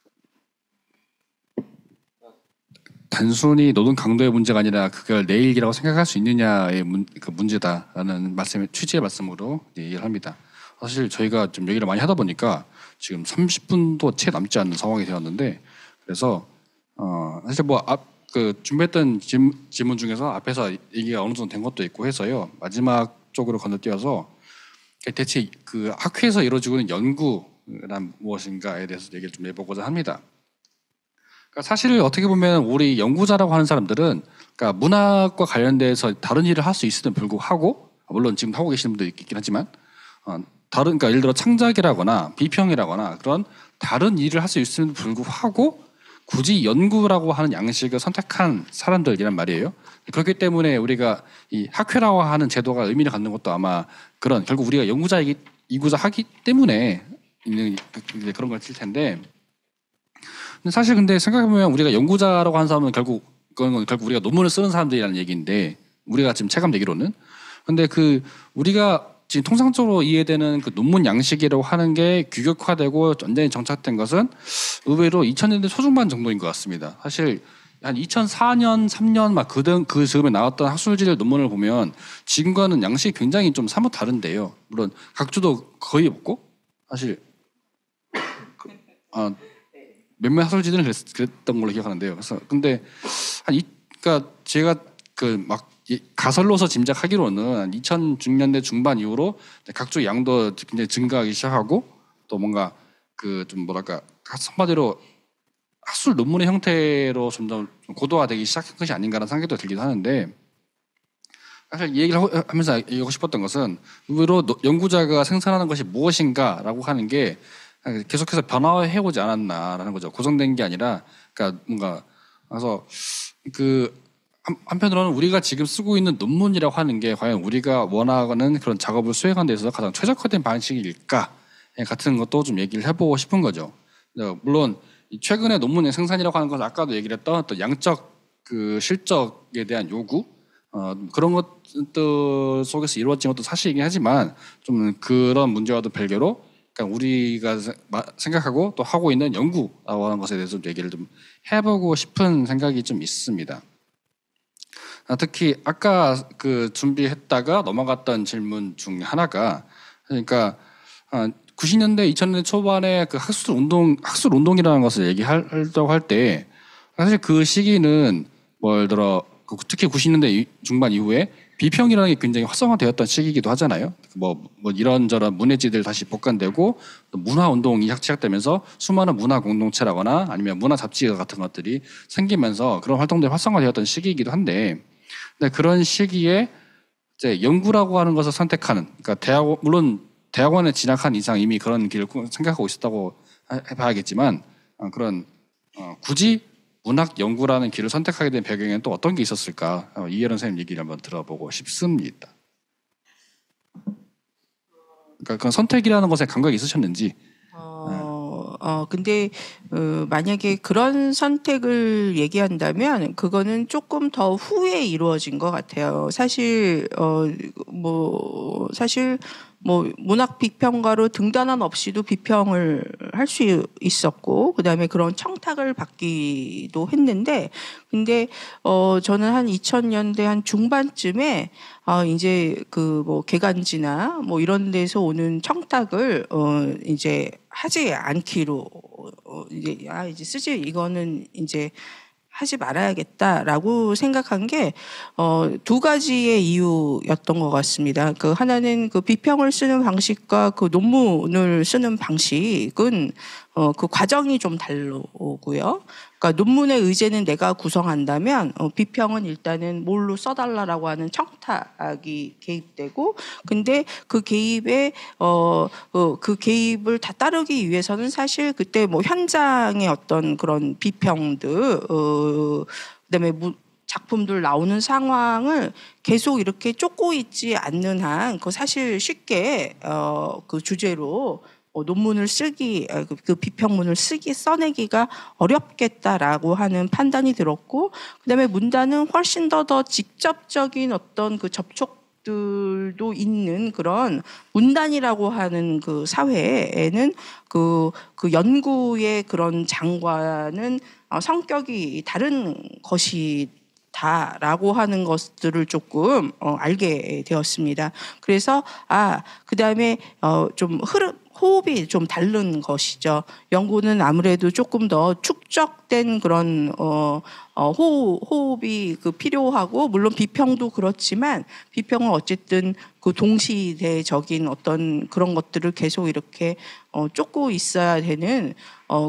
단순히 노동 강도의 문제가 아니라 그걸 내 일이라고 생각할 수 있느냐의 그 문제다라는 취지의 말씀으로 얘기를 합니다. 사실 저희가 좀 얘기를 많이 하다 보니까 지금 30분도 채 남지 않는 상황이 되었는데 그래서 사실 그 준비했던 질문 중에서 앞에서 얘기가 어느 정도 된 것도 있고 해서요 마지막 쪽으로 건너뛰어서 대체 그 학회에서 이루어지고 있는 연구란 무엇인가에 대해서 얘기를 좀 해보고자 합니다. 그러니까 사실 어떻게 보면 우리 연구자라고 하는 사람들은 그러니까 문학과 관련돼서 다른 일을 할 수 있음에도 불구하고 물론 지금 하고 계시는 분도 있긴 하지만 그러니까 예를 들어 창작이라거나 비평이라거나 그런 다른 일을 할 수 있음에도 불구하고 굳이 연구라고 하는 양식을 선택한 사람들이란 말이에요. 그렇기 때문에 우리가 이 학회라고 하는 제도가 의미를 갖는 것도 아마 그런 결국 우리가 연구자이고자 하기 때문에 있는 그런 걸 칠 텐데. 사실 근데 생각해보면 우리가 연구자라고 하는 사람은 결국 우리가 논문을 쓰는 사람들이라는 얘기인데 우리가 지금 체감되기로는 근데 그 우리가 지금 통상적으로 이해되는 그 논문 양식이라고 하는 게 규격화되고 완전히 정착된 것은 의외로 2000년대 초중반 정도인 것 같습니다. 사실 한 2004년, 3년 막 그 즈음에 나왔던 학술지 논문을 보면 지금과는 양식이 굉장히 좀 사뭇 다른데요. 물론 각주도 거의 없고 사실 몇몇 학술지들은 그랬던 걸로 기억하는데요. 그래서 근데 그러니까 제가 가설로서 짐작하기로는 한 2006년대 중반 이후로 각종 양도 굉장히 증가하기 시작하고 또 뭔가 그 좀 뭐랄까 한마디로 학술 논문의 형태로 점점 고도화되기 시작한 것이 아닌가라는 생각도 들기도 하는데 사실 이 얘기를 하면서 얘기하고 싶었던 것은 의외로 연구자가 생산하는 것이 무엇인가라고 하는 게 계속해서 변화해오지 않았나라는 거죠. 고정된 게 아니라, 그러니까 뭔가 그래서 그 한편으로는 우리가 지금 쓰고 있는 논문이라고 하는 게 과연 우리가 원하는 그런 작업을 수행하는 데 있어서 가장 최적화된 방식일까 같은 것도 좀 얘기를 해보고 싶은 거죠. 물론 최근에 논문의 생산이라고 하는 것은 아까도 얘기를 했던 어떤 양적 그 실적에 대한 요구 그런 것들 속에서 이루어진 것도 사실이긴 하지만 좀 그런 문제와도 별개로 그러니까 우리가 생각하고 또 하고 있는 연구라고 하는 것에 대해서 얘기를 좀 해보고 싶은 생각이 좀 있습니다. 특히 아까 그 준비했다가 넘어갔던 질문 중 하나가 그러니까 90년대 2000년대 초반에 그 학술 운동이라는 것을 얘기하려고 할 때 사실 그 시기는 뭐 예를 들어 특히 90년대 중반 이후에 비평이라는 게 굉장히 활성화되었던 시기이기도 하잖아요. 뭐 이런저런 문해지들 다시 복간되고 문화 운동이 시작되면서 수많은 문화 공동체라거나 아니면 문화 잡지 같은 것들이 생기면서 그런 활동들이 활성화되었던 시기이기도 한데, 근데 그런 시기에 이제 연구라고 하는 것을 선택하는, 그러니까 물론 대학원에 진학한 이상 이미 그런 길을 생각하고 있었다고 해봐야겠지만 그런 굳이 문학 연구라는 길을 선택하게 된 배경에는 또 어떤 게 있었을까? 이혜련 선생님 얘기를 한번 들어보고 싶습니다. 그러니까 그런 선택이라는 것에 감각이 있으셨는지. 근데 만약에 그런 선택을 얘기한다면 그거는 조금 더 후에 이루어진 것 같아요. 사실 문학 비평가로 등단한 없이도 비평을 할 수 있었고, 그다음에 그런 청탁을 받기도 했는데, 근데 저는 한 2000년대 한 중반쯤에 이제 개간지나 이런 데서 오는 청탁을 이제 하지 않기로 이제 쓰지 이거는 이제 하지 말아야겠다라고 생각한 게 두 가지의 이유였던 것 같습니다. 그 하나는 그 비평을 쓰는 방식과 그 논문을 쓰는 방식은 그 과정이 좀 다르고요. 그러니까 논문의 의제는 내가 구성한다면 비평은 일단은 뭘로 써달라라고 하는 청탁이 개입되고, 근데 그 개입에 그 개입을 다 따르기 위해서는 사실 그때 현장의 어떤 그런 비평들 그다음에 작품들 나오는 상황을 계속 이렇게 쫓고 있지 않는 한 그 사실 쉽게 그 주제로 논문을 그 비평문을 써내기가 어렵겠다라고 하는 판단이 들었고, 그다음에 문단은 훨씬 더 직접적인 어떤 그 접촉들도 있는 그런 문단이라고 하는 그 사회에는 그 연구의 그런 장과는 성격이 다른 것이다라고 하는 것들을 조금 알게 되었습니다. 그래서 그다음에 좀 호흡이 좀 다른 것이죠. 연구는 아무래도 조금 더 축적된 그런 호흡이 필요하고, 물론 비평도 그렇지만 비평은 어쨌든 그 동시대적인 어떤 그런 것들을 계속 이렇게 쫓고 있어야 되는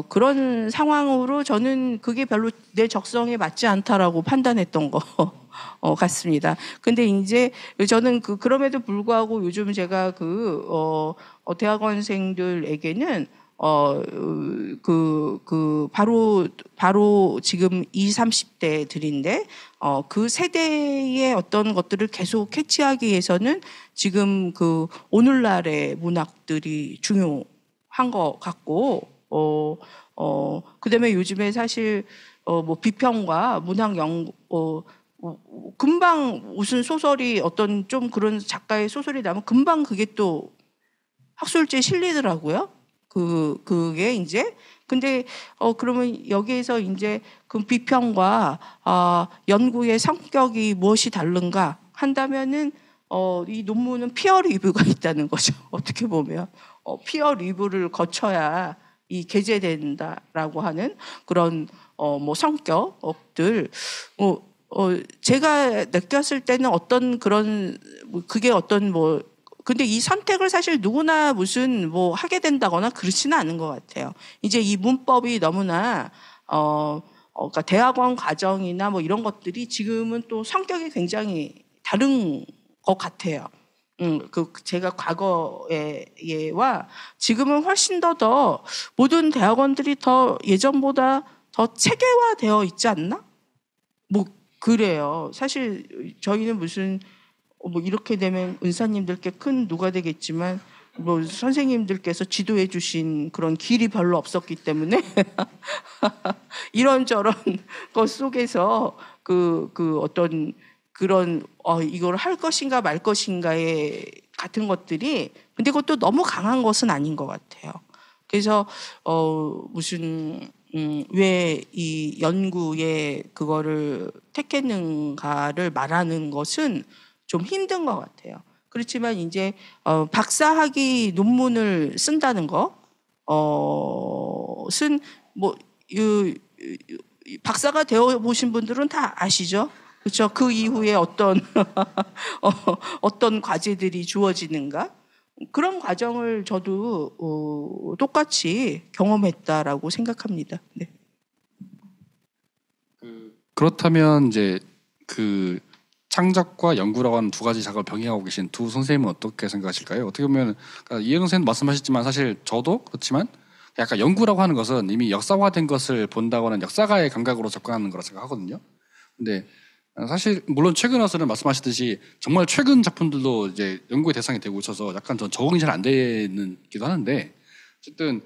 그런 상황으로 저는 그게 별로 내 적성에 맞지 않다라고 판단했던 거 같습니다. 근데 이제 저는 그럼에도 불구하고 요즘 제가 대학원생들에게는 바로 지금 20, 30대들인데 그 세대의 어떤 것들을 계속 캐치하기 위해서는 지금 오늘날의 문학들이 중요한 것 같고, 그다음에 요즘에 사실 비평과 문학 연구 금방 무슨 소설이 어떤 좀 그런 작가의 소설이 나면 금방 그게 또 학술지에 실리더라고요. 그게 이제 근데 그러면 여기에서 이제 그 비평과 연구의 성격이 무엇이 다른가 한다면은 이 논문은 피어 리뷰가 있다는 거죠. 어떻게 보면 피어 리뷰를 거쳐야 이 게재된다라고 하는 그런 성격들 제가 느꼈을 때는 어떤 그런 그게 어떤 근데 이 선택을 사실 누구나 무슨 하게 된다거나 그렇지는 않은 것 같아요. 이제 이 문법이 너무나 그러니까 대학원 과정이나 이런 것들이 지금은 또 성격이 굉장히 다른 것 같아요. 제가 과거에와 지금은 훨씬 더 모든 대학원들이 더 예전보다 더 체계화되어 있지 않나? 그래요. 사실 저희는 무슨 이렇게 되면 은사님들께 큰 누가 되겠지만 뭐 선생님들께서 지도해 주신 그런 길이 별로 없었기 때문에 이런저런 것 속에서 그 어떤 그런 이걸 할 것인가 말 것인가의 같은 것들이 근데 그것도 너무 강한 것은 아닌 것 같아요. 그래서 무슨 왜 이 연구에 그거를 택했는가를 말하는 것은 좀 힘든 것 같아요. 그렇지만 이제 박사학위 논문을 쓴다는 것은 뭐 박사가 되어 보신 분들은 다 아시죠? 그렇죠? 그 이후에 어떤 어떤 과제들이 주어지는가 그런 과정을 저도 똑같이 경험했다라고 생각합니다. 네. 그렇다면 이제 그 창작과 연구라고 하는 두 가지 작업을 병행하고 계신 두 선생님은 어떻게 생각하실까요? 어떻게 보면 그러니까 이혜경 선생님 말씀하셨지만 사실 저도 그렇지만 약간 연구라고 하는 것은 이미 역사화된 것을 본다고 하는 역사가의 감각으로 접근하는 거라 생각하거든요. 근데 사실 물론 최근 와서는 말씀하셨듯이 정말 최근 작품들도 이제 연구의 대상이 되고 있어서 약간 전 적응이 잘 안 되는기도 하는데 어쨌든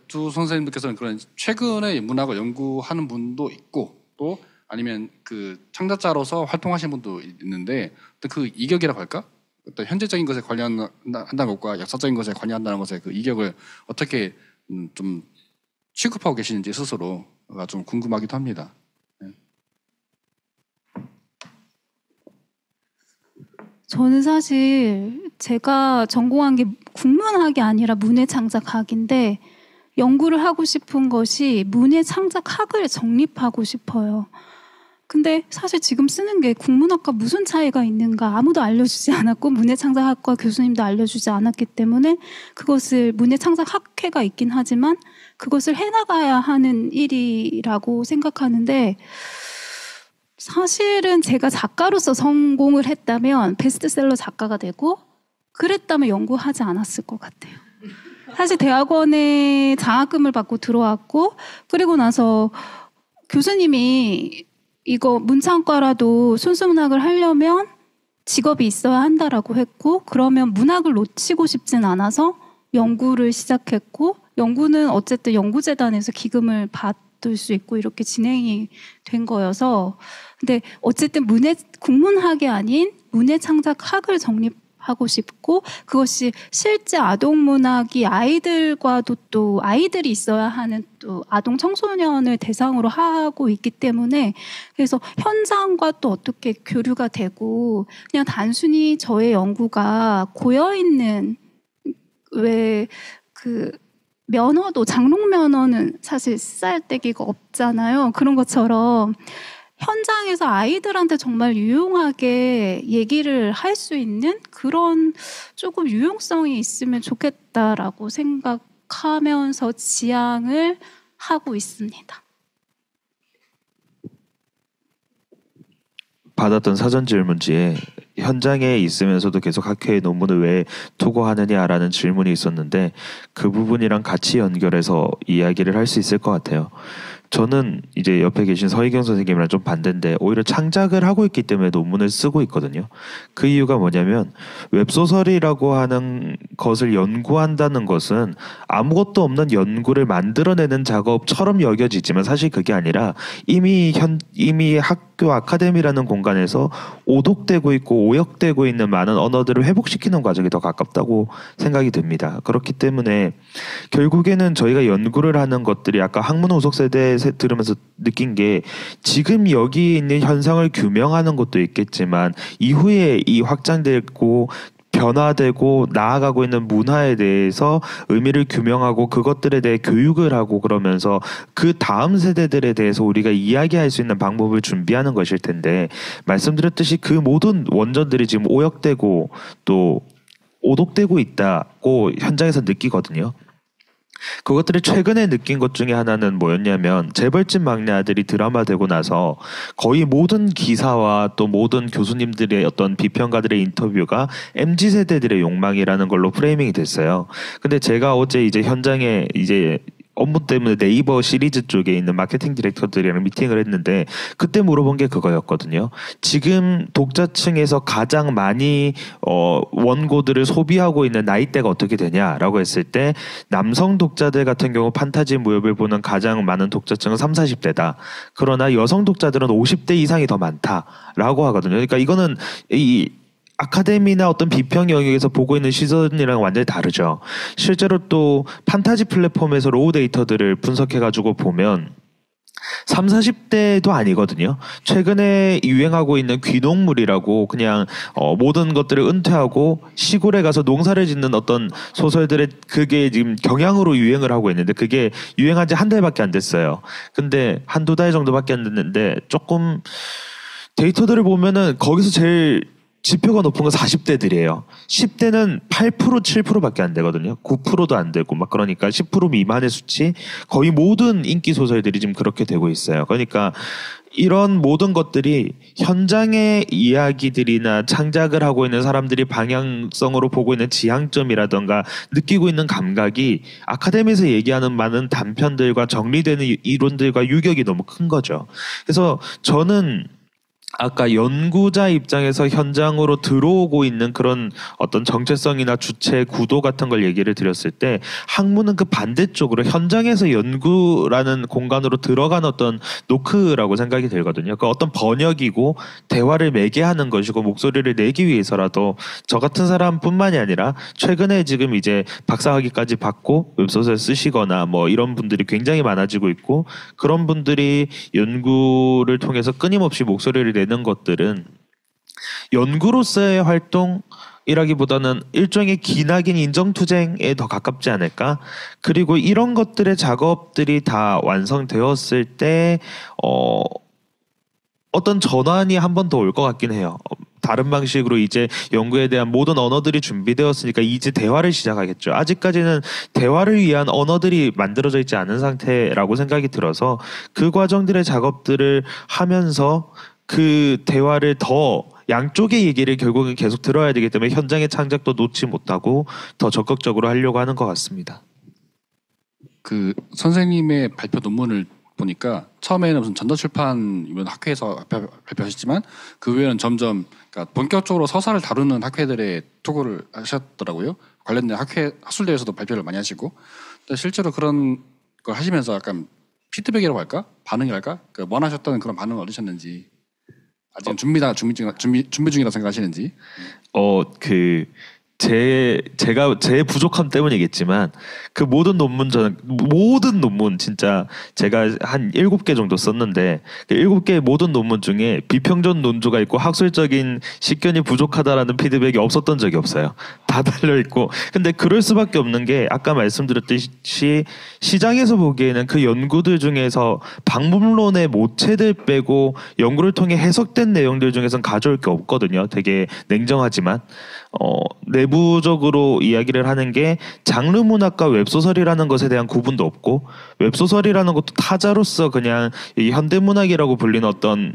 두 선생님들께서는 그런 최근의 문학을 연구하는 분도 있고 또 아니면 그 창작자로서 활동하시는 분도 있는데 그 이격이라고 할까? 어떤 현재적인 것에 관여한다는 것과 역사적인 것에 관여한다는 것의 그 이격을 어떻게 좀 취급하고 계시는지 스스로가 좀 궁금하기도 합니다. 저는 사실 제가 전공한 게 국문학이 아니라 문해창작학인데 연구를 하고 싶은 것이 문해창작학을 정립하고 싶어요. 근데 사실 지금 쓰는 게 국문학과 무슨 차이가 있는가 아무도 알려주지 않았고 문해창작학과 교수님도 알려주지 않았기 때문에 그것을 문해창작학회가 있긴 하지만 그것을 해나가야 하는 일이라고 생각하는데 사실은 제가 작가로서 성공을 했다면 베스트셀러 작가가 되고 그랬다면 연구하지 않았을 것 같아요. 사실 대학원에 장학금을 받고 들어왔고 그리고 나서 교수님이 이거 문창과라도 순수문학을 하려면 직업이 있어야 한다라고 했고 그러면 문학을 놓치고 싶진 않아서 연구를 시작했고 연구는 어쨌든 연구재단에서 기금을 받을 수 있고 이렇게 진행이 된 거여서 근데 어쨌든 국문학이 아닌 문해창작학을 정립하고 싶고 그것이 실제 아동문학이 아이들과도 또 아이들이 있어야 하는 또 아동 청소년을 대상으로 하고 있기 때문에 그래서 현장과 또 어떻게 교류가 되고 그냥 단순히 저의 연구가 고여있는 왜 그 면허도 장롱 면허는 사실 쓰잘데기가 없잖아요. 그런 것처럼 현장에서 아이들한테 정말 유용하게 얘기를 할 수 있는 그런 조금 유용성이 있으면 좋겠다라고 생각하면서 지향을 하고 있습니다. 받았던 사전 질문지에 현장에 있으면서도 계속 학회의 논문을 왜 투고하느냐라는 질문이 있었는데 그 부분이랑 같이 연결해서 이야기를 할 수 있을 것 같아요. 저는 이제 옆에 계신 서희경 선생님이랑 좀 반대인데 오히려 창작을 하고 있기 때문에 논문을 쓰고 있거든요. 그 이유가 뭐냐면 웹소설이라고 하는 것을 연구한다는 것은 아무것도 없는 연구를 만들어내는 작업처럼 여겨지지만 사실 그게 아니라 이미 학교 아카데미라는 공간에서 오독되고 있고 오역되고 있는 많은 언어들을 회복시키는 과정이 더 가깝다고 생각이 듭니다. 그렇기 때문에 결국에는 저희가 연구를 하는 것들이 아까 학문 후속 세대 들으면서 느낀 게 지금 여기 있는 현상을 규명하는 것도 있겠지만 이후에 이 확장되고 변화되고 나아가고 있는 문화에 대해서 의미를 규명하고 그것들에 대해 교육을 하고 그러면서 그 다음 세대들에 대해서 우리가 이야기할 수 있는 방법을 준비하는 것일 텐데 말씀드렸듯이 그 모든 원전들이 지금 오역되고 또 오독되고 있다고 현장에서 느끼거든요. 그것들을 최근에 느낀 것 중에 하나는 뭐였냐면 재벌집 막내 아들이 드라마 되고 나서 거의 모든 기사와 또 모든 교수님들의 어떤 비평가들의 인터뷰가 MZ세대들의 욕망이라는 걸로 프레이밍이 됐어요. 근데 제가 어제 이제 현장에 이제 업무 때문에 네이버 시리즈 쪽에 있는 마케팅 디렉터들이랑 미팅을 했는데 그때 물어본 게 그거였거든요. 지금 독자층에서 가장 많이 원고들을 소비하고 있는 나이대가 어떻게 되냐라고 했을 때 남성 독자들 같은 경우 판타지 무협을 보는 가장 많은 독자층은 30-40대다. 그러나 여성 독자들은 50대 이상이 더 많다라고 하거든요. 그러니까 이거는 이 아카데미나 어떤 비평 영역에서 보고 있는 시선이랑 완전히 다르죠. 실제로 또 판타지 플랫폼에서 로우 데이터들을 분석해가지고 보면 30-40대도 아니거든요. 최근에 유행하고 있는 귀농물이라고 그냥 모든 것들을 은퇴하고 시골에 가서 농사를 짓는 어떤 소설들의 그게 지금 경향으로 유행을 하고 있는데 그게 유행한 지 한 달밖에 안 됐어요. 근데 한두 달 정도밖에 안 됐는데 조금 데이터들을 보면은 거기서 제일 지표가 높은 건 40대들이에요. 10대는 8%, 7%밖에 안 되거든요. 9%도 안 되고 막 그러니까 10% 미만의 수치 거의 모든 인기 소설들이 지금 그렇게 되고 있어요. 그러니까 이런 모든 것들이 현장의 이야기들이나 창작을 하고 있는 사람들이 방향성으로 보고 있는 지향점이라던가 느끼고 있는 감각이 아카데미에서 얘기하는 많은 단편들과 정리되는 이론들과 유격이 너무 큰 거죠. 그래서 저는 아까 연구자 입장에서 현장으로 들어오고 있는 그런 어떤 정체성이나 주체 구도 같은 걸 얘기를 드렸을 때 학문은 그 반대쪽으로 현장에서 연구라는 공간으로 들어간 어떤 노크라고 생각이 들거든요. 그 어떤 번역이고 대화를 매개하는 것이고 목소리를 내기 위해서라도 저 같은 사람뿐만이 아니라 최근에 지금 이제 박사학위까지 받고 웹소설 쓰시거나 뭐 이런 분들이 굉장히 많아지고 있고 그런 분들이 연구를 통해서 끊임없이 목소리를 내는 것들은 연구로서의 활동이라기보다는 일종의 기나긴 인정투쟁에 더 가깝지 않을까? 그리고 이런 것들의 작업들이 다 완성되었을 때 어떤 전환이 한 번 더 올 것 같긴 해요. 다른 방식으로 이제 연구에 대한 모든 언어들이 준비되었으니까 이제 대화를 시작하겠죠. 아직까지는 대화를 위한 언어들이 만들어져 있지 않은 상태라고 생각이 들어서 그 과정들의 작업들을 하면서 그 대화를 더 양쪽의 얘기를 결국은 계속 들어야 되기 때문에 현장의 창작도 놓지 못하고 더 적극적으로 하려고 하는 것 같습니다. 그 선생님의 발표 논문을 보니까 처음에는 무슨 전자출판 이런 학회에서 발표하셨지만 그 후에는 점점 그러니까 본격적으로 서사를 다루는 학회들에 투구를 하셨더라고요. 관련된 학술대회에서도 발표를 많이 하시고 실제로 그런 걸 하시면서 약간 피드백이라고 할까? 반응이랄까? 그 원하셨던 그런 반응을 얻으셨는지 아직 준비 중이라 생각하시는지? 제가 제 부족함 때문이겠지만 그 모든 논문 진짜 제가 한 7개 정도 썼는데 그 7개의 모든 논문 중에 비평전 논조가 있고 학술적인 식견이 부족하다라는 피드백이 없었던 적이 없어요. 다 달려 있고 근데 그럴 수밖에 없는 게 아까 말씀드렸듯이 시장에서 보기에는 그 연구들 중에서 방문론의 모체들 빼고 연구를 통해 해석된 내용들 중에선 가져올 게 없거든요. 되게 냉정하지만 내부적으로 이야기를 하는 게 장르 문학과 웹소설이라는 것에 대한 구분도 없고 웹소설이라는 것도 타자로서 그냥 이 현대문학이라고 불리는 어떤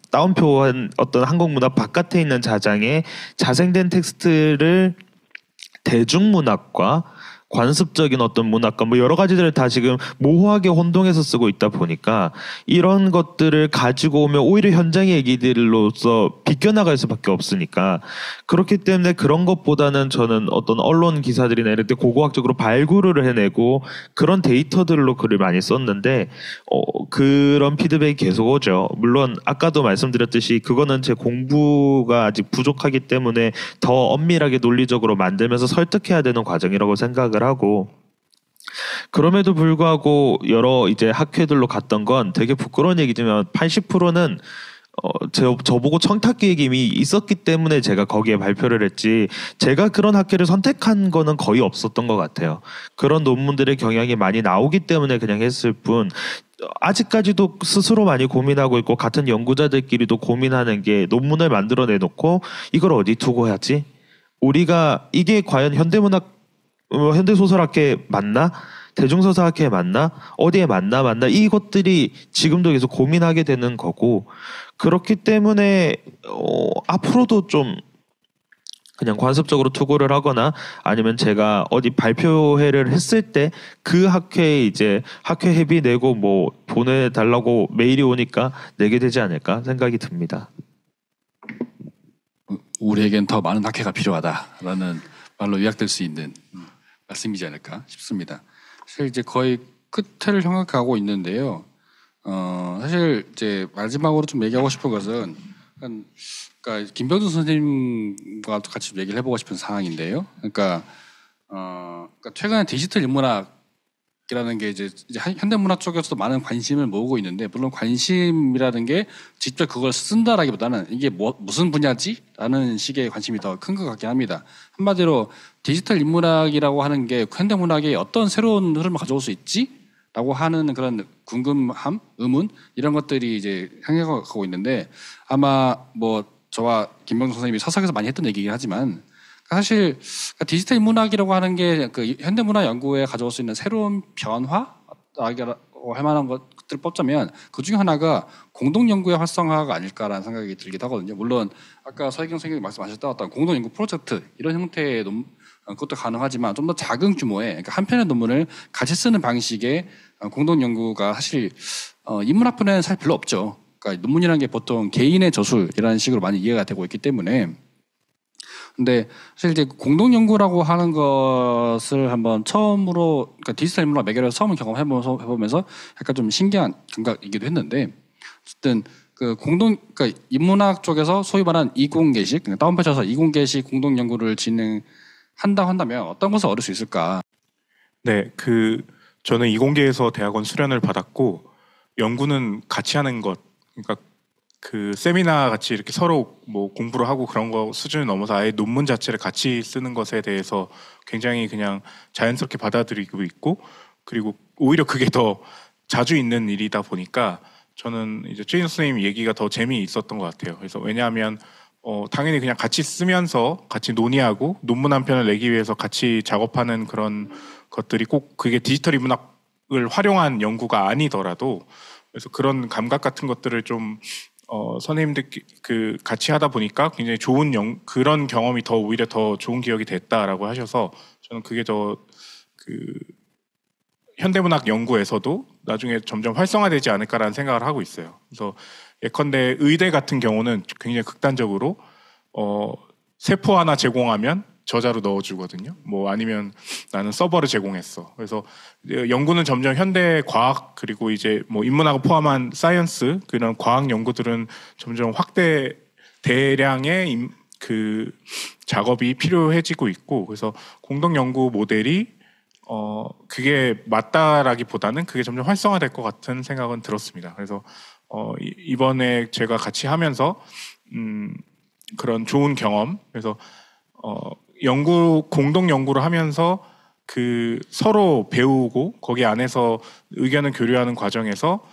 따옴표한 어떤 한국문학 바깥에 있는 자장에 자생된 텍스트를 대중문학과 관습적인 어떤 문학과 뭐 여러 가지들을 다 지금 모호하게 혼동해서 쓰고 있다 보니까 이런 것들을 가지고 오면 오히려 현장의 얘기들로서 비껴나갈 수밖에 없으니까 그렇기 때문에 그런 것보다는 저는 어떤 언론 기사들이나 이럴 때 고고학적으로 발굴을 해내고 그런 데이터들로 글을 많이 썼는데 그런 피드백이 계속 오죠. 물론 아까도 말씀드렸듯이 그거는 제 공부가 아직 부족하기 때문에 더 엄밀하게 논리적으로 만들면서 설득해야 되는 과정이라고 생각을 하고 그럼에도 불구하고 여러 이제 학회들로 갔던 건 되게 부끄러운 얘기지만 80%는 저보고 청탁기획이 이미 있었기 때문에 제가 거기에 발표를 했지 제가 그런 학회를 선택한 거는 거의 없었던 것 같아요. 그런 논문들의 경향이 많이 나오기 때문에 그냥 했을 뿐 아직까지도 스스로 많이 고민하고 있고 같은 연구자들끼리도 고민하는 게 논문을 만들어 내놓고 이걸 어디 두고 해야지? 우리가 이게 과연 현대소설학회 맞나? 대중서사학회 맞나? 어디에 맞나? 이것들이 지금도 계속 고민하게 되는 거고 그렇기 때문에 앞으로도 좀 그냥 관습적으로 투고를 하거나 아니면 제가 어디 발표회를 했을 때 그 학회에 이제 학회 회비 내고 뭐 보내달라고 메일이 오니까 내게 되지 않을까 생각이 듭니다. 우리에겐 더 많은 학회가 필요하다라는 말로 요약될 수 있는 말씀이지 않을까 싶습니다. 사실 이제 거의 끝을 향해 가고 있는데요. 사실 이제 마지막으로 좀 얘기하고 싶은 것은 그러니까 김병준 선생님과 같이 좀 얘기를 해보고 싶은 상황인데요. 그러니까 최근에 디지털 인문학이라는 게 이제 현대문학 쪽에서도 많은 관심을 모으고 있는데, 물론 관심이라는 게 직접 그걸 쓴다라기보다는 이게 무슨 분야지?라는 식의 관심이 더 큰 것 같긴 합니다. 한마디로 디지털 인문학이라고 하는 게 현대문학에 어떤 새로운 흐름을 가져올 수 있지? 라고 하는 그런 궁금함, 의문 이런 것들이 이제 향해가고 있는데, 아마 뭐 저와 김병준 선생님이 서석에서 많이 했던 얘기긴 하지만 사실 디지털 인문학이라고 하는 게 그 현대문학 연구에 가져올 수 있는 새로운 변화라고 할 만한 것들을 뽑자면 그 중에 하나가 공동 연구의 활성화가 아닐까라는 생각이 들기도 하거든요. 물론 아까 서희경 선생님이 말씀하셨던 어떤 공동 연구 프로젝트 이런 형태의 그것도 가능하지만 좀 더 작은 규모의, 그러니까 한 편의 논문을 같이 쓰는 방식의 공동 연구가 사실 인문학분야에는 사실 별로 없죠. 그러니까 논문이라는 게 보통 개인의 저술이라는 식으로 많이 이해가 되고 있기 때문에. 근데 사실 이제 공동 연구라고 하는 것을 한번 처음으로, 그러니까 디지털 인문학 매개로서 처음 경험해보면서 약간 좀 신기한 감각이기도 했는데, 어쨌든 그 그러니까 인문학 쪽에서 소위 말하는 이공계식, 그러니까 다운받쳐서 이공계식 공동 연구를 한다면 어떤 것을 얻을 수 있을까? 네, 저는 이공계에서 대학원 수련을 받았고, 연구는 같이 하는 것, 그러니까 그 세미나 같이 이렇게 서로 뭐 공부를 하고 그런 거 수준을 넘어서 아예 논문 자체를 같이 쓰는 것에 대해서 굉장히 그냥 자연스럽게 받아들이고 있고, 그리고 오히려 그게 더 자주 있는 일이다 보니까 저는 이제 최인호 선생님 얘기가 더 재미있었던 것 같아요. 그래서 왜냐하면 당연히 그냥 같이 쓰면서 같이 논의하고 논문 한 편을 내기 위해서 같이 작업하는 그런 것들이 꼭 그게 디지털 인문학을 활용한 연구가 아니더라도, 그래서 그런 감각 같은 것들을 좀 선생님들 같이 하다 보니까 굉장히 좋은 그런 경험이 더 오히려 더 좋은 기억이 됐다라고 하셔서 저는 그게 더 현대문학 연구에서도 나중에 점점 활성화되지 않을까라는 생각을 하고 있어요. 그래서 예컨대 의대 같은 경우는 굉장히 극단적으로 세포 하나 제공하면 저자로 넣어주거든요. 뭐 아니면 나는 서버를 제공했어. 그래서 연구는 점점 현대 과학 그리고 이제 뭐 인문학을 포함한 사이언스 그런 과학 연구들은 점점 대량의 그 작업이 필요해지고 있고, 그래서 공동 연구 모델이 그게 맞다라기보다는 그게 점점 활성화될 것 같은 생각은 들었습니다. 그래서 이번에 제가 같이 하면서 그런 좋은 경험, 그래서 공동 연구를 하면서 서로 배우고 거기 안에서 의견을 교류하는 과정에서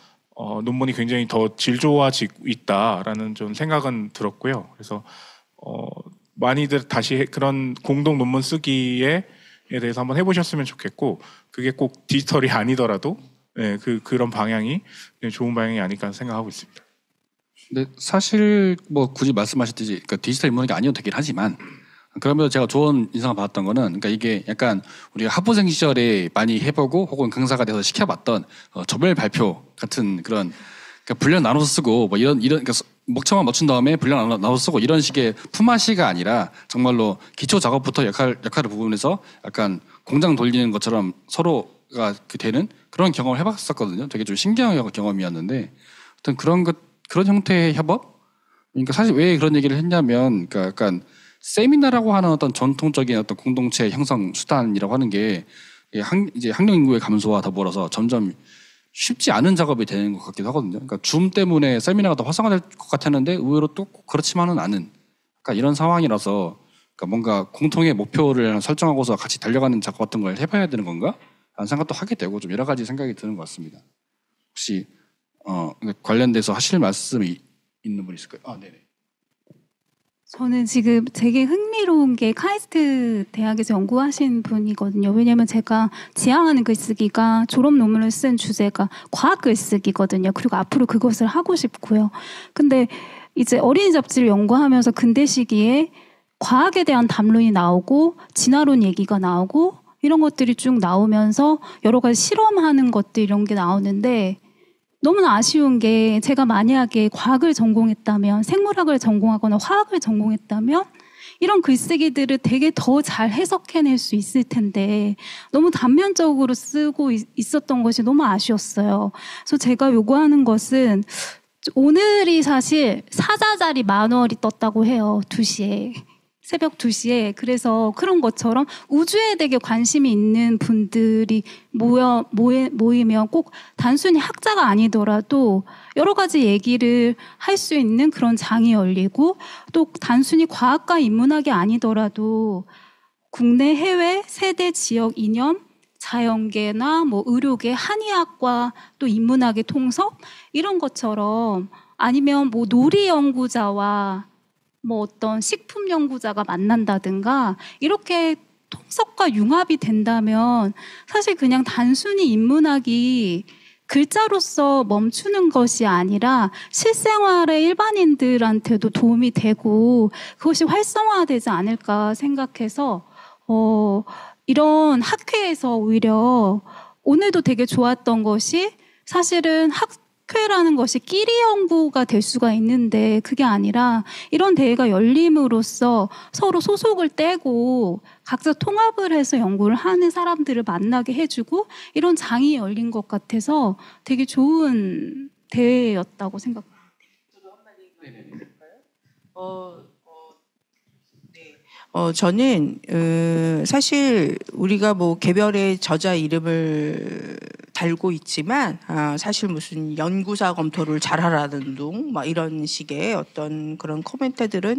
논문이 굉장히 더 질 좋아지고 있다라는 좀 생각은 들었고요. 그래서 많이들 다시 그런 공동 논문 쓰기에 대해서 한번 해보셨으면 좋겠고, 그게 꼭 디지털이 아니더라도 그런 방향이 좋은 방향이 아닐까 생각하고 있습니다. 근데 사실 뭐 굳이 말씀하셨듯이 그러니까 디지털 인문학이 아니어도 되긴 하지만, 그러면서 제가 좋은 인상을 받았던 거는, 그러니까 이게 약간 우리가 학부생 시절에 많이 해보고 혹은 강사가 돼서 시켜봤던 저별 발표 같은 그런, 그러니까 분량 나눠서 쓰고 뭐 이런 그러니까 목차만 맞춘 다음에 분량 나눠서 쓰고 이런 식의 품앗이가 아니라 정말로 기초 작업부터 역할을 부분에서 약간 공장 돌리는 것처럼 서로가 되는 그런 경험을 해봤었거든요. 되게 좀 신기한 경험이었는데, 어떤 그런 형태의 협업? 그러니까 사실 왜 그런 얘기를 했냐면, 그러니까 약간 세미나라고 하는 어떤 전통적인 어떤 공동체 형성 수단이라고 하는 게 이제 학령 인구의 감소와 더불어서 점점 쉽지 않은 작업이 되는 것 같기도 하거든요. 그러니까 줌 때문에 세미나가 더 활성화될 것 같았는데 의외로 또 그렇지만은 않은, 그러니까 이런 상황이라서 그러니까 뭔가 공통의 목표를 설정하고서 같이 달려가는 작업 같은 걸 해봐야 되는 건가? 라는 생각도 하게 되고 좀 여러 가지 생각이 드는 것 같습니다. 혹시 관련돼서 하실 말씀이 있는 분 있을까요? 아, 네네. 저는 지금 되게 흥미로운 게 카이스트 대학에서 연구하신 분이거든요. 왜냐하면 제가 지향하는 글쓰기가 졸업 논문을 쓴 주제가 과학 글쓰기거든요. 그리고 앞으로 그것을 하고 싶고요. 근데 이제 어린이 잡지를 연구하면서 근대 시기에 과학에 대한 담론이 나오고 진화론 얘기가 나오고 이런 것들이 쭉 나오면서 여러 가지 실험하는 것들 이런 게 나오는데 너무나 아쉬운 게 제가 만약에 과학을 전공했다면 생물학을 전공하거나 화학을 전공했다면 이런 글쓰기들을 되게 더 잘 해석해낼 수 있을 텐데 너무 단면적으로 쓰고 있었던 것이 너무 아쉬웠어요. 그래서 제가 요구하는 것은 오늘이 사실 사자자리 만월이 떴다고 해요. 2시에. 새벽 2시에. 그래서 그런 것처럼 우주에 되게 관심이 있는 분들이 모이면 꼭 단순히 학자가 아니더라도 여러 가지 얘기를 할 수 있는 그런 장이 열리고 또 단순히 과학과 인문학이 아니더라도 국내 해외 세대 지역 이념 자연계나 뭐 의료계 한의학과 또 인문학의 통섭 이런 것처럼 아니면 뭐 놀이 연구자와 뭐 어떤 식품 연구자가 만난다든가 이렇게 통섭과 융합이 된다면 사실 그냥 단순히 인문학이 글자로서 멈추는 것이 아니라 실생활의 일반인들한테도 도움이 되고 그것이 활성화되지 않을까 생각해서 이런 학회에서 오히려 오늘도 되게 좋았던 것이 사실은 학회라는 것이 끼리 연구가 될 수가 있는데 그게 아니라 이런 대회가 열림으로써 서로 소속을 떼고 각자 통합을 해서 연구를 하는 사람들을 만나게 해주고 이런 장이 열린 것 같아서 되게 좋은 대회였다고 생각합니다. 저는 사실 우리가 뭐 개별의 저자 이름을 달고 있지만 사실 무슨 연구사 검토를 잘하라는 둥 막 이런 식의 어떤 그런 코멘트들은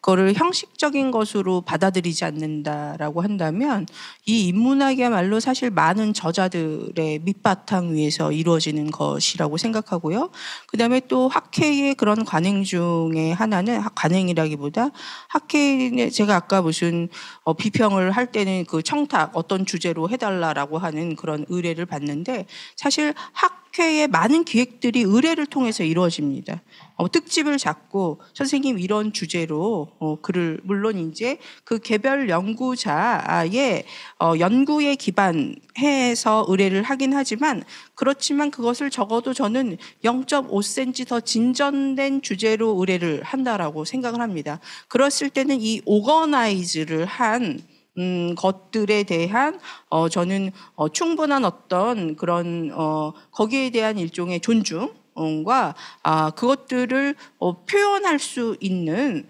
그거를 형식적인 것으로 받아들이지 않는다라고 한다면 이 인문학이야말로 사실 많은 저자들의 밑바탕 위에서 이루어지는 것이라고 생각하고요. 그다음에 또 학회의 그런 관행 중에 하나는 관행이라기보다 학회에 제가 아까 무슨 비평을 할 때는 그 청탁 어떤 주제로 해달라라고 하는 그런 의뢰를 받는데 사실 학회의 많은 기획들이 의뢰를 통해서 이루어집니다. 특집을 잡고 선생님 이런 주제로 글을 물론 이제 그 개별 연구자의 연구에 기반해서 의뢰를 하긴 하지만 그렇지만 그것을 적어도 저는 0.5cm 더 진전된 주제로 의뢰를 한다라고 생각을 합니다. 그랬을 때는 이 오거나이즈를 한 것들에 대한 저는 충분한 어떤 그런 거기에 대한 일종의 존중과 그것들을 표현할 수 있는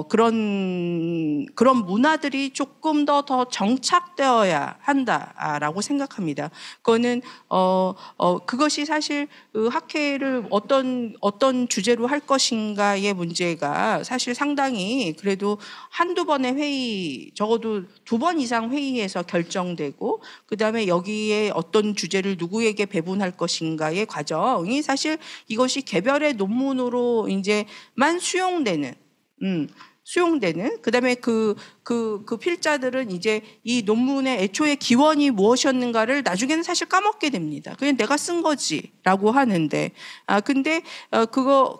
그런 문화들이 조금 더 정착되어야 한다라고 생각합니다. 그거는 그것이 사실 그 학회를 어떤 주제로 할 것인가의 문제가 사실 상당히 그래도 한두 번의 회의 적어도 2번 이상 회의에서 결정되고 그다음에 여기에 어떤 주제를 누구에게 배분할 것인가의 과정이 사실 이것이 개별의 논문으로 이제만 수용되는 그다음에 그 필자들은 이제 이 논문의 애초에 기원이 무엇이었는가를 나중에는 사실 까먹게 됩니다. 그냥 내가 쓴 거지라고 하는데 근데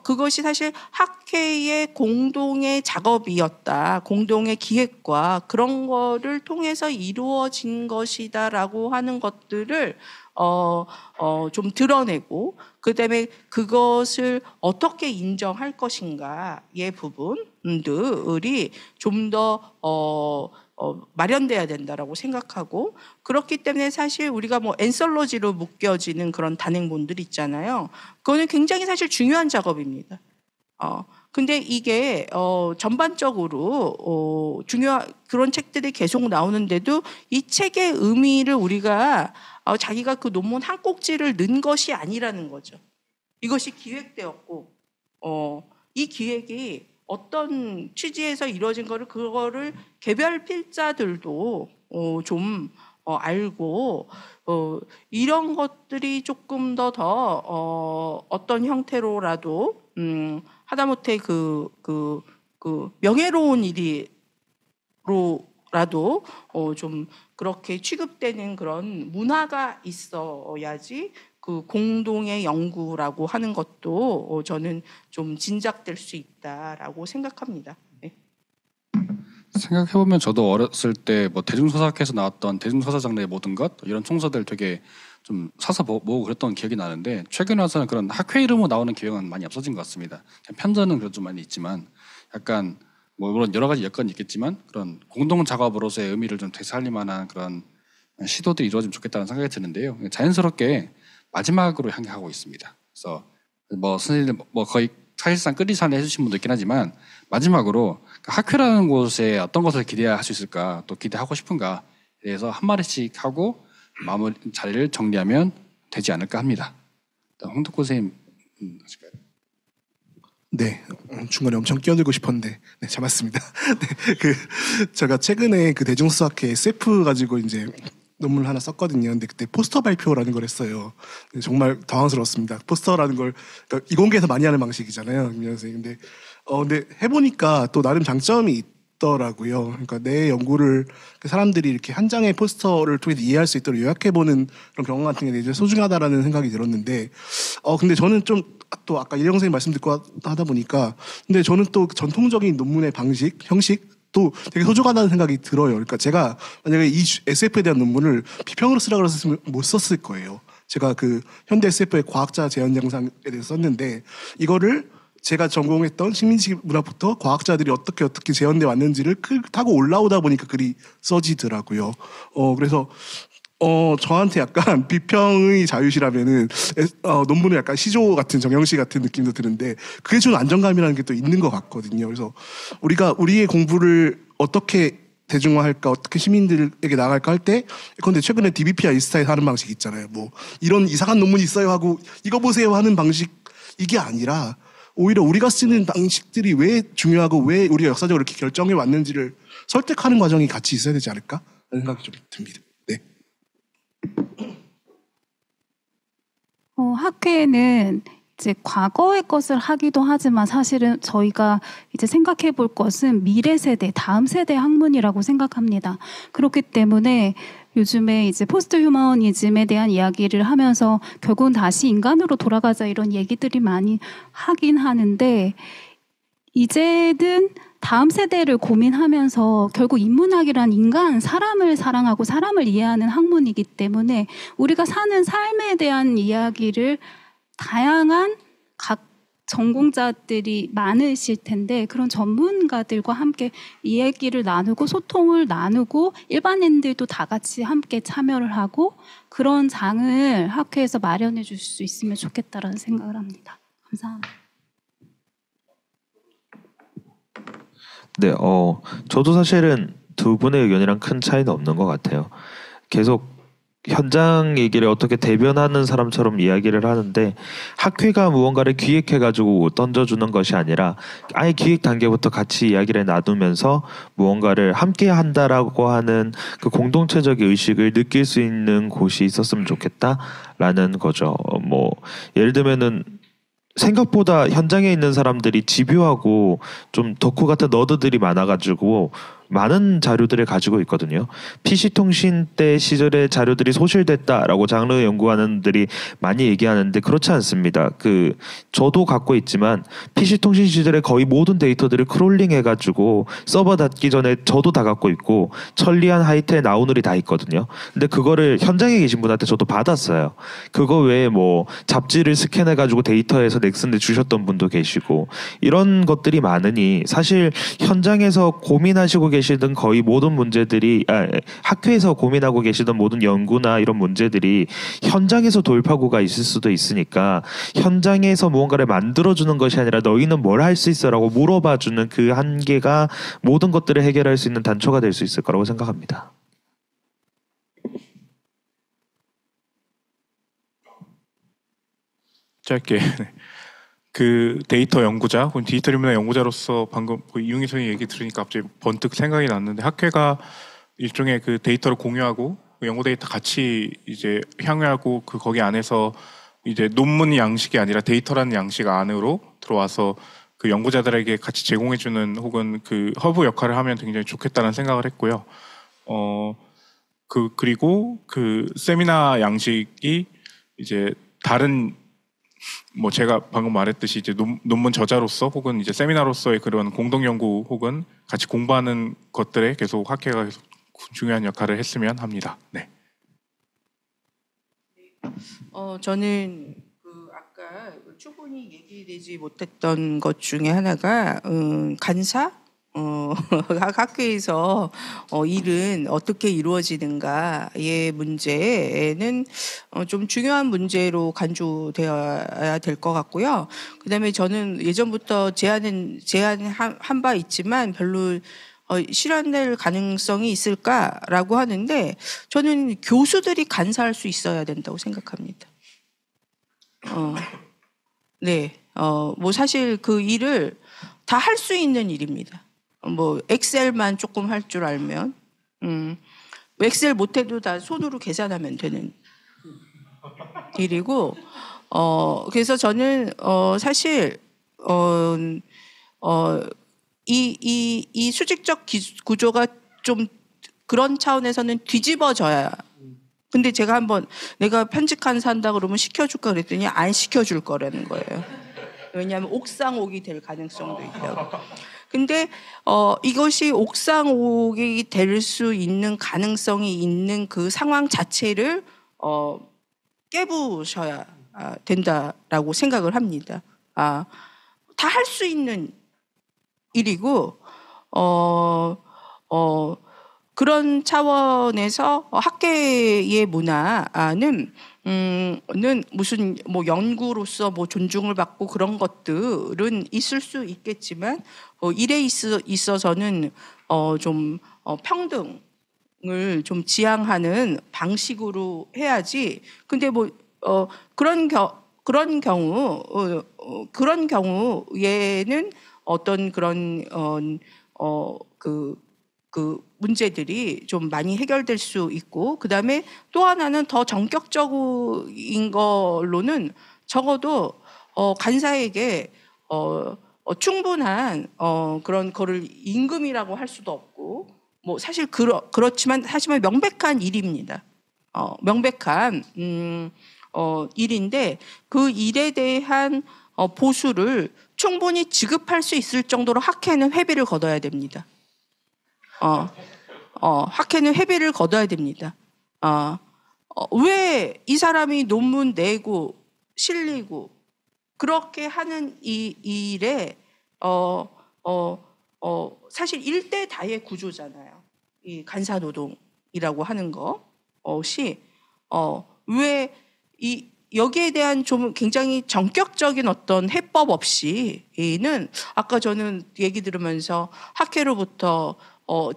그것이 사실 학회의 공동의 작업이었다. 공동의 기획과 그런 거를 통해서 이루어진 것이다라고 하는 것들을 좀 드러내고 그다음에 그것을 어떻게 인정할 것인가의 부분들이 좀 더 마련돼야 된다라고 생각하고 그렇기 때문에 사실 우리가 뭐 엔솔로지로 묶여지는 그런 단행본들 있잖아요. 그거는 굉장히 사실 중요한 작업입니다. 근데 이게 전반적으로 중요한 그런 책들이 계속 나오는데도 이 책의 의미를 우리가 자기가 그 논문 한 꼭지를 넣은 것이 아니라는 거죠. 이것이 기획되었고 이 기획이 어떤 취지에서 이루어진 그거를 개별 필자들도 좀 알고 이런 것들이 조금 더 어떤 형태로라도 하다못해 그 명예로운 일이로라도 좀 그렇게 취급되는 그런 문화가 있어야지 그 공동의 연구라고 하는 것도 저는 좀 진작될 수 있다라고 생각합니다. 네. 생각해보면 저도 어렸을 때 뭐 대중서사학회에서 나왔던 대중서사 장르의 모든 것 이런 총서들 되게 좀 사서 모으고 그랬던 기억이 나는데 최근에 와서는 그런 학회 이름으로 나오는 기억은 많이 없어진 것 같습니다. 편전은 그래도 좀 많이 있지만 약간 뭐 물론 여러 가지 여건이 있겠지만 그런 공동 작업으로서의 의미를 좀 되살릴 만한 그런 시도들이 이루어지면 좋겠다는 생각이 드는데요. 자연스럽게 마지막으로 향하고 있습니다. 그래서 뭐 선생님 뭐 거의 사실상 끝이산에 해주신 분도 있긴 하지만 마지막으로 학회라는 곳에 어떤 것을 기대할 수 있을까 또 기대하고 싶은가에 대해서 한 마디씩 하고 마무리 자리를 정리하면 되지 않을까 합니다. 홍덕구 선생님 하실까요? 네, 중간에 엄청 끼어들고 싶었는데 네, 잡았습니다. 네, 제가 최근에 그 대중수학회 SF 가지고 이제 논문을 하나 썼거든요. 근데 그때 포스터 발표라는 걸 했어요. 정말 당황스러웠습니다. 포스터라는 걸 그러니까 이공계에서 많이 하는 방식이잖아요, 김 선생님. 근데 해보니까 또 나름 장점이 있더라고요. 그러니까 내 연구를 사람들이 이렇게 한 장의 포스터를 통해서 이해할 수 있도록 요약해보는 그런 경험 같은 게 되게 소중하다라는 생각이 들었는데, 근데 저는 좀 또 아까 이령 선생님 말씀 듣고 하다 보니까, 근데 저는 또 전통적인 논문의 방식, 형식 또 되게 소중하다는 생각이 들어요. 그러니까 제가 만약에 이 SF에 대한 논문을 비평으로 쓰라고 했으면 못 썼을 거예요. 제가 그 현대 SF의 과학자 재현장상에 대해서 썼는데 이거를 제가 전공했던 식민지 문학부터 과학자들이 어떻게 재현돼 왔는지를 타고 올라오다 보니까 글이 써지더라고요. 그래서 저한테 약간 비평의 자유시라면은 논문은 약간 시조 같은 정영시 같은 느낌도 드는데 그게 주는 안정감이라는 게 또 있는 것 같거든요. 그래서 우리가 우리의 공부를 어떻게 대중화할까, 어떻게 시민들에게 나갈까 할 때, 근데 최근에 DBP와 인스타에서 하는 방식 있잖아요. 뭐 이런 이상한 논문이 있어요 하고 이거 보세요 하는 방식 이게 아니라 오히려 우리가 쓰는 방식들이 왜 중요하고 왜 우리가 역사적으로 이렇게 결정해 왔는지를 설득하는 과정이 같이 있어야 되지 않을까 하는 생각이 좀 듭니다. 네. 학회는 이제 과거의 것을 하기도 하지만 사실은 저희가 이제 생각해 볼 것은 미래 세대, 다음 세대 학문이라고 생각합니다. 그렇기 때문에 요즘에 이제 포스트 휴머니즘에 대한 이야기를 하면서 결국은 다시 인간으로 돌아가자 이런 얘기들이 많이 하긴 하는데 이제는 다음 세대를 고민하면서 결국 인문학이란 인간, 사람을 사랑하고 사람을 이해하는 학문이기 때문에 우리가 사는 삶에 대한 이야기를 다양한 각 전공자들이 많으실 텐데 그런 전문가들과 함께 이 얘기를 나누고 소통을 나누고 일반인들도 다 같이 함께 참여를 하고 그런 장을 학회에서 마련해 줄 수 있으면 좋겠다라는 생각을 합니다. 감사합니다. 네, 저도 사실은 두 분의 의견이랑 큰 차이는 없는 것 같아요. 계속 현장 얘기를 어떻게 대변하는 사람처럼 이야기를 하는데 학회가 무언가를 기획해가지고 던져주는 것이 아니라 아예 기획 단계부터 같이 이야기를 나누면서 무언가를 함께 한다라고 하는 그 공동체적 의식을 느낄 수 있는 곳이 있었으면 좋겠다라는 거죠. 뭐 예를 들면은 생각보다 현장에 있는 사람들이 집요하고 좀 덕후 같은 너드들이 많아가지고 많은 자료들을 가지고 있거든요. PC통신 때 시절의 자료들이 소실됐다라고 장르 연구하는 분들이 많이 얘기하는데 그렇지 않습니다. 저도 갖고 있지만 PC통신 시절에 거의 모든 데이터들을 크롤링해가지고 서버 닫기 전에 저도 다 갖고 있고 천리안, 하이텔, 나우늘이 다 있거든요. 근데 그거를 현장에 계신 분한테 저도 받았어요. 그거 외에 뭐 잡지를 스캔해가지고 데이터에서 넥슨에 주셨던 분도 계시고 이런 것들이 많으니 사실 현장에서 고민하시고 계시던 거의 모든 문제들이 학회에서 고민하고 계시던 모든 연구나 이런 문제들이 현장에서 돌파구가 있을 수도 있으니까 현장에서 무언가를 만들어주는 것이 아니라 너희는 뭘 할 수 있어 라고 물어봐주는 그 한계가 모든 것들을 해결할 수 있는 단초가 될 수 있을 거라고 생각합니다. 짧게 그 데이터 연구자, 디지털 인문학 연구자로서 방금 이용희 선생님 얘기 들으니까 갑자기 번뜩 생각이 났는데 학회가 일종의 그 데이터를 공유하고 그 연구 데이터 같이 이제 향유하고 그 거기 안에서 이제 논문 양식이 아니라 데이터라는 양식 안으로 들어와서 그 연구자들에게 같이 제공해주는 혹은 그 허브 역할을 하면 굉장히 좋겠다는 생각을 했고요. 그리고 그 세미나 양식이 이제 다른 뭐 제가 방금 말했듯이 이제 논문 저자로서 혹은 이제 세미나로서의 그런 공동 연구 혹은 같이 공부하는 것들에 계속 학회가 계속 중요한 역할을 했으면 합니다. 네. 저는 아까 충분히 얘기되지 못했던 것 중에 하나가 간사 학교에서 일은 어떻게 이루어지는가의 문제는 좀 중요한 문제로 간주되어야 될 것 같고요. 그다음에 저는 예전부터 제안한 바 있지만 별로 실현될 가능성이 있을까라고 하는데 저는 교수들이 간사할 수 있어야 된다고 생각합니다. 네, 뭐 사실 그 일을 다 할 수 있는 일입니다. 뭐 엑셀만 조금 할 줄 알면, 엑셀 못해도 다 손으로 계산하면 되는 일이고, 그래서 저는 사실 이 수직적 구조가 좀 그런 차원에서는 뒤집어져야. 근데 제가 한번 내가 편집간사 한다 그러면 시켜줄까 그랬더니 안 시켜줄 거라는 거예요. 왜냐하면 옥상옥이 될 가능성도 있다고. 근데 이것이 옥상옥이 될 수 있는 가능성이 있는 그 상황 자체를 깨부셔야 된다라고 생각을 합니다. 다 할 수 있는 일이고 그런 차원에서 학계의 문화는 무슨 뭐 연구로서 뭐 존중을 받고 그런 것들은 있을 수 있겠지만 일에 있어서는 좀 평등을 좀 지향하는 방식으로 해야지. 근데 뭐 그런 경우에는 어떤 그런 그 문제들이 좀 많이 해결될 수 있고, 그 다음에 또 하나는 더 전격적인 걸로는 적어도 간사에게 충분한 그런 거를 임금이라고 할 수도 없고, 뭐 사실 그렇지만 하지만 명백한 일입니다. 명백한 일인데 그 일에 대한 보수를 충분히 지급할 수 있을 정도로 학회는 회비를 걷어야 됩니다. 학회는 회비를 걷어야 됩니다. 왜 이 사람이 논문 내고 실리고 그렇게 하는 이 일에 사실 일대 다의 구조잖아요. 이 간사 노동이라고 하는 것이 왜 여기에 대한 좀 굉장히 전격적인 어떤 해법 없이는 아까 저는 얘기 들으면서 학회로부터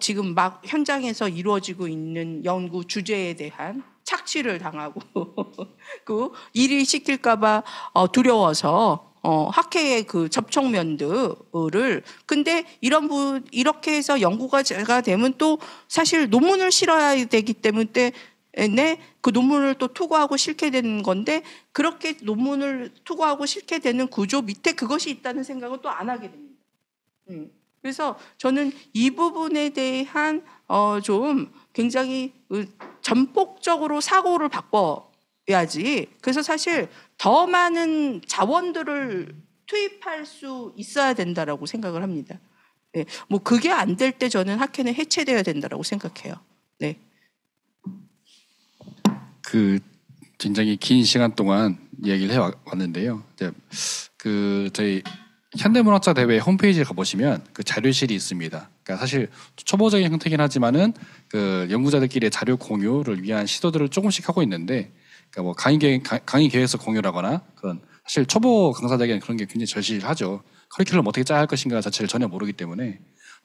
지금 막 현장에서 이루어지고 있는 연구 주제에 대한 착취를 당하고 그 일이 시킬까봐 두려워서 학회의 그 접촉면들을 근데 이렇게 해서 연구가 되면 또 사실 논문을 실어야 되기 때문에 그 논문을 또 투고하고 실게 되는 건데 그렇게 논문을 투고하고 실게 되는 구조 밑에 그것이 있다는 생각은 또 안 하게 됩니다. 그래서 저는 이 부분에 대한 좀 굉장히 전폭적으로 사고를 바꿔야지. 그래서 사실 더 많은 자원들을 투입할 수 있어야 된다라고 생각을 합니다. 네, 뭐 그게 안 될 때 저는 학회는 해체돼야 된다라고 생각해요. 네. 그 굉장히 긴 시간 동안 이야기를 해왔는데요. 그 저희 현대문학자 대회 홈페이지에 가보시면 그 자료실이 있습니다. 그러니까 사실 초보적인 형태긴 하지만은 그 연구자들끼리의 자료 공유를 위한 시도들을 조금씩 하고 있는데, 그러니까 뭐 강의 계획서 공유라거나 그런 사실 초보 강사들에게는 그런 게 굉장히 절실하죠. 커리큘럼 어떻게 짜야 할 것인가 자체를 전혀 모르기 때문에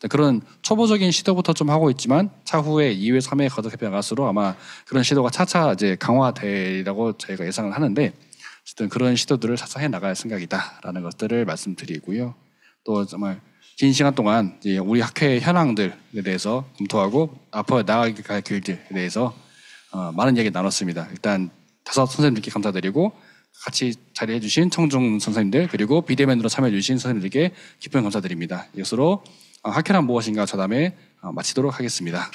그런 초보적인 시도부터 좀 하고 있지만 차후에 2회, 3회 거듭해 나갈수록 아마 그런 시도가 차차 이제 강화되리라고 저희가 예상을 하는데, 어쨌든 그런 시도들을 차차 해 나갈 생각이다라는 것들을 말씀드리고요. 또 정말 긴 시간 동안 이제 우리 학회의 현황들에 대해서 검토하고 앞으로 나아가게 할 길들에 대해서 많은 이야기 나눴습니다. 일단 5 선생님들께 감사드리고 같이 자리해 주신 청중 선생님들 그리고 비대면으로 참여해 주신 선생님들께 깊은 감사드립니다. 이것으로 학회란 무엇인가 저담회 마치도록 하겠습니다.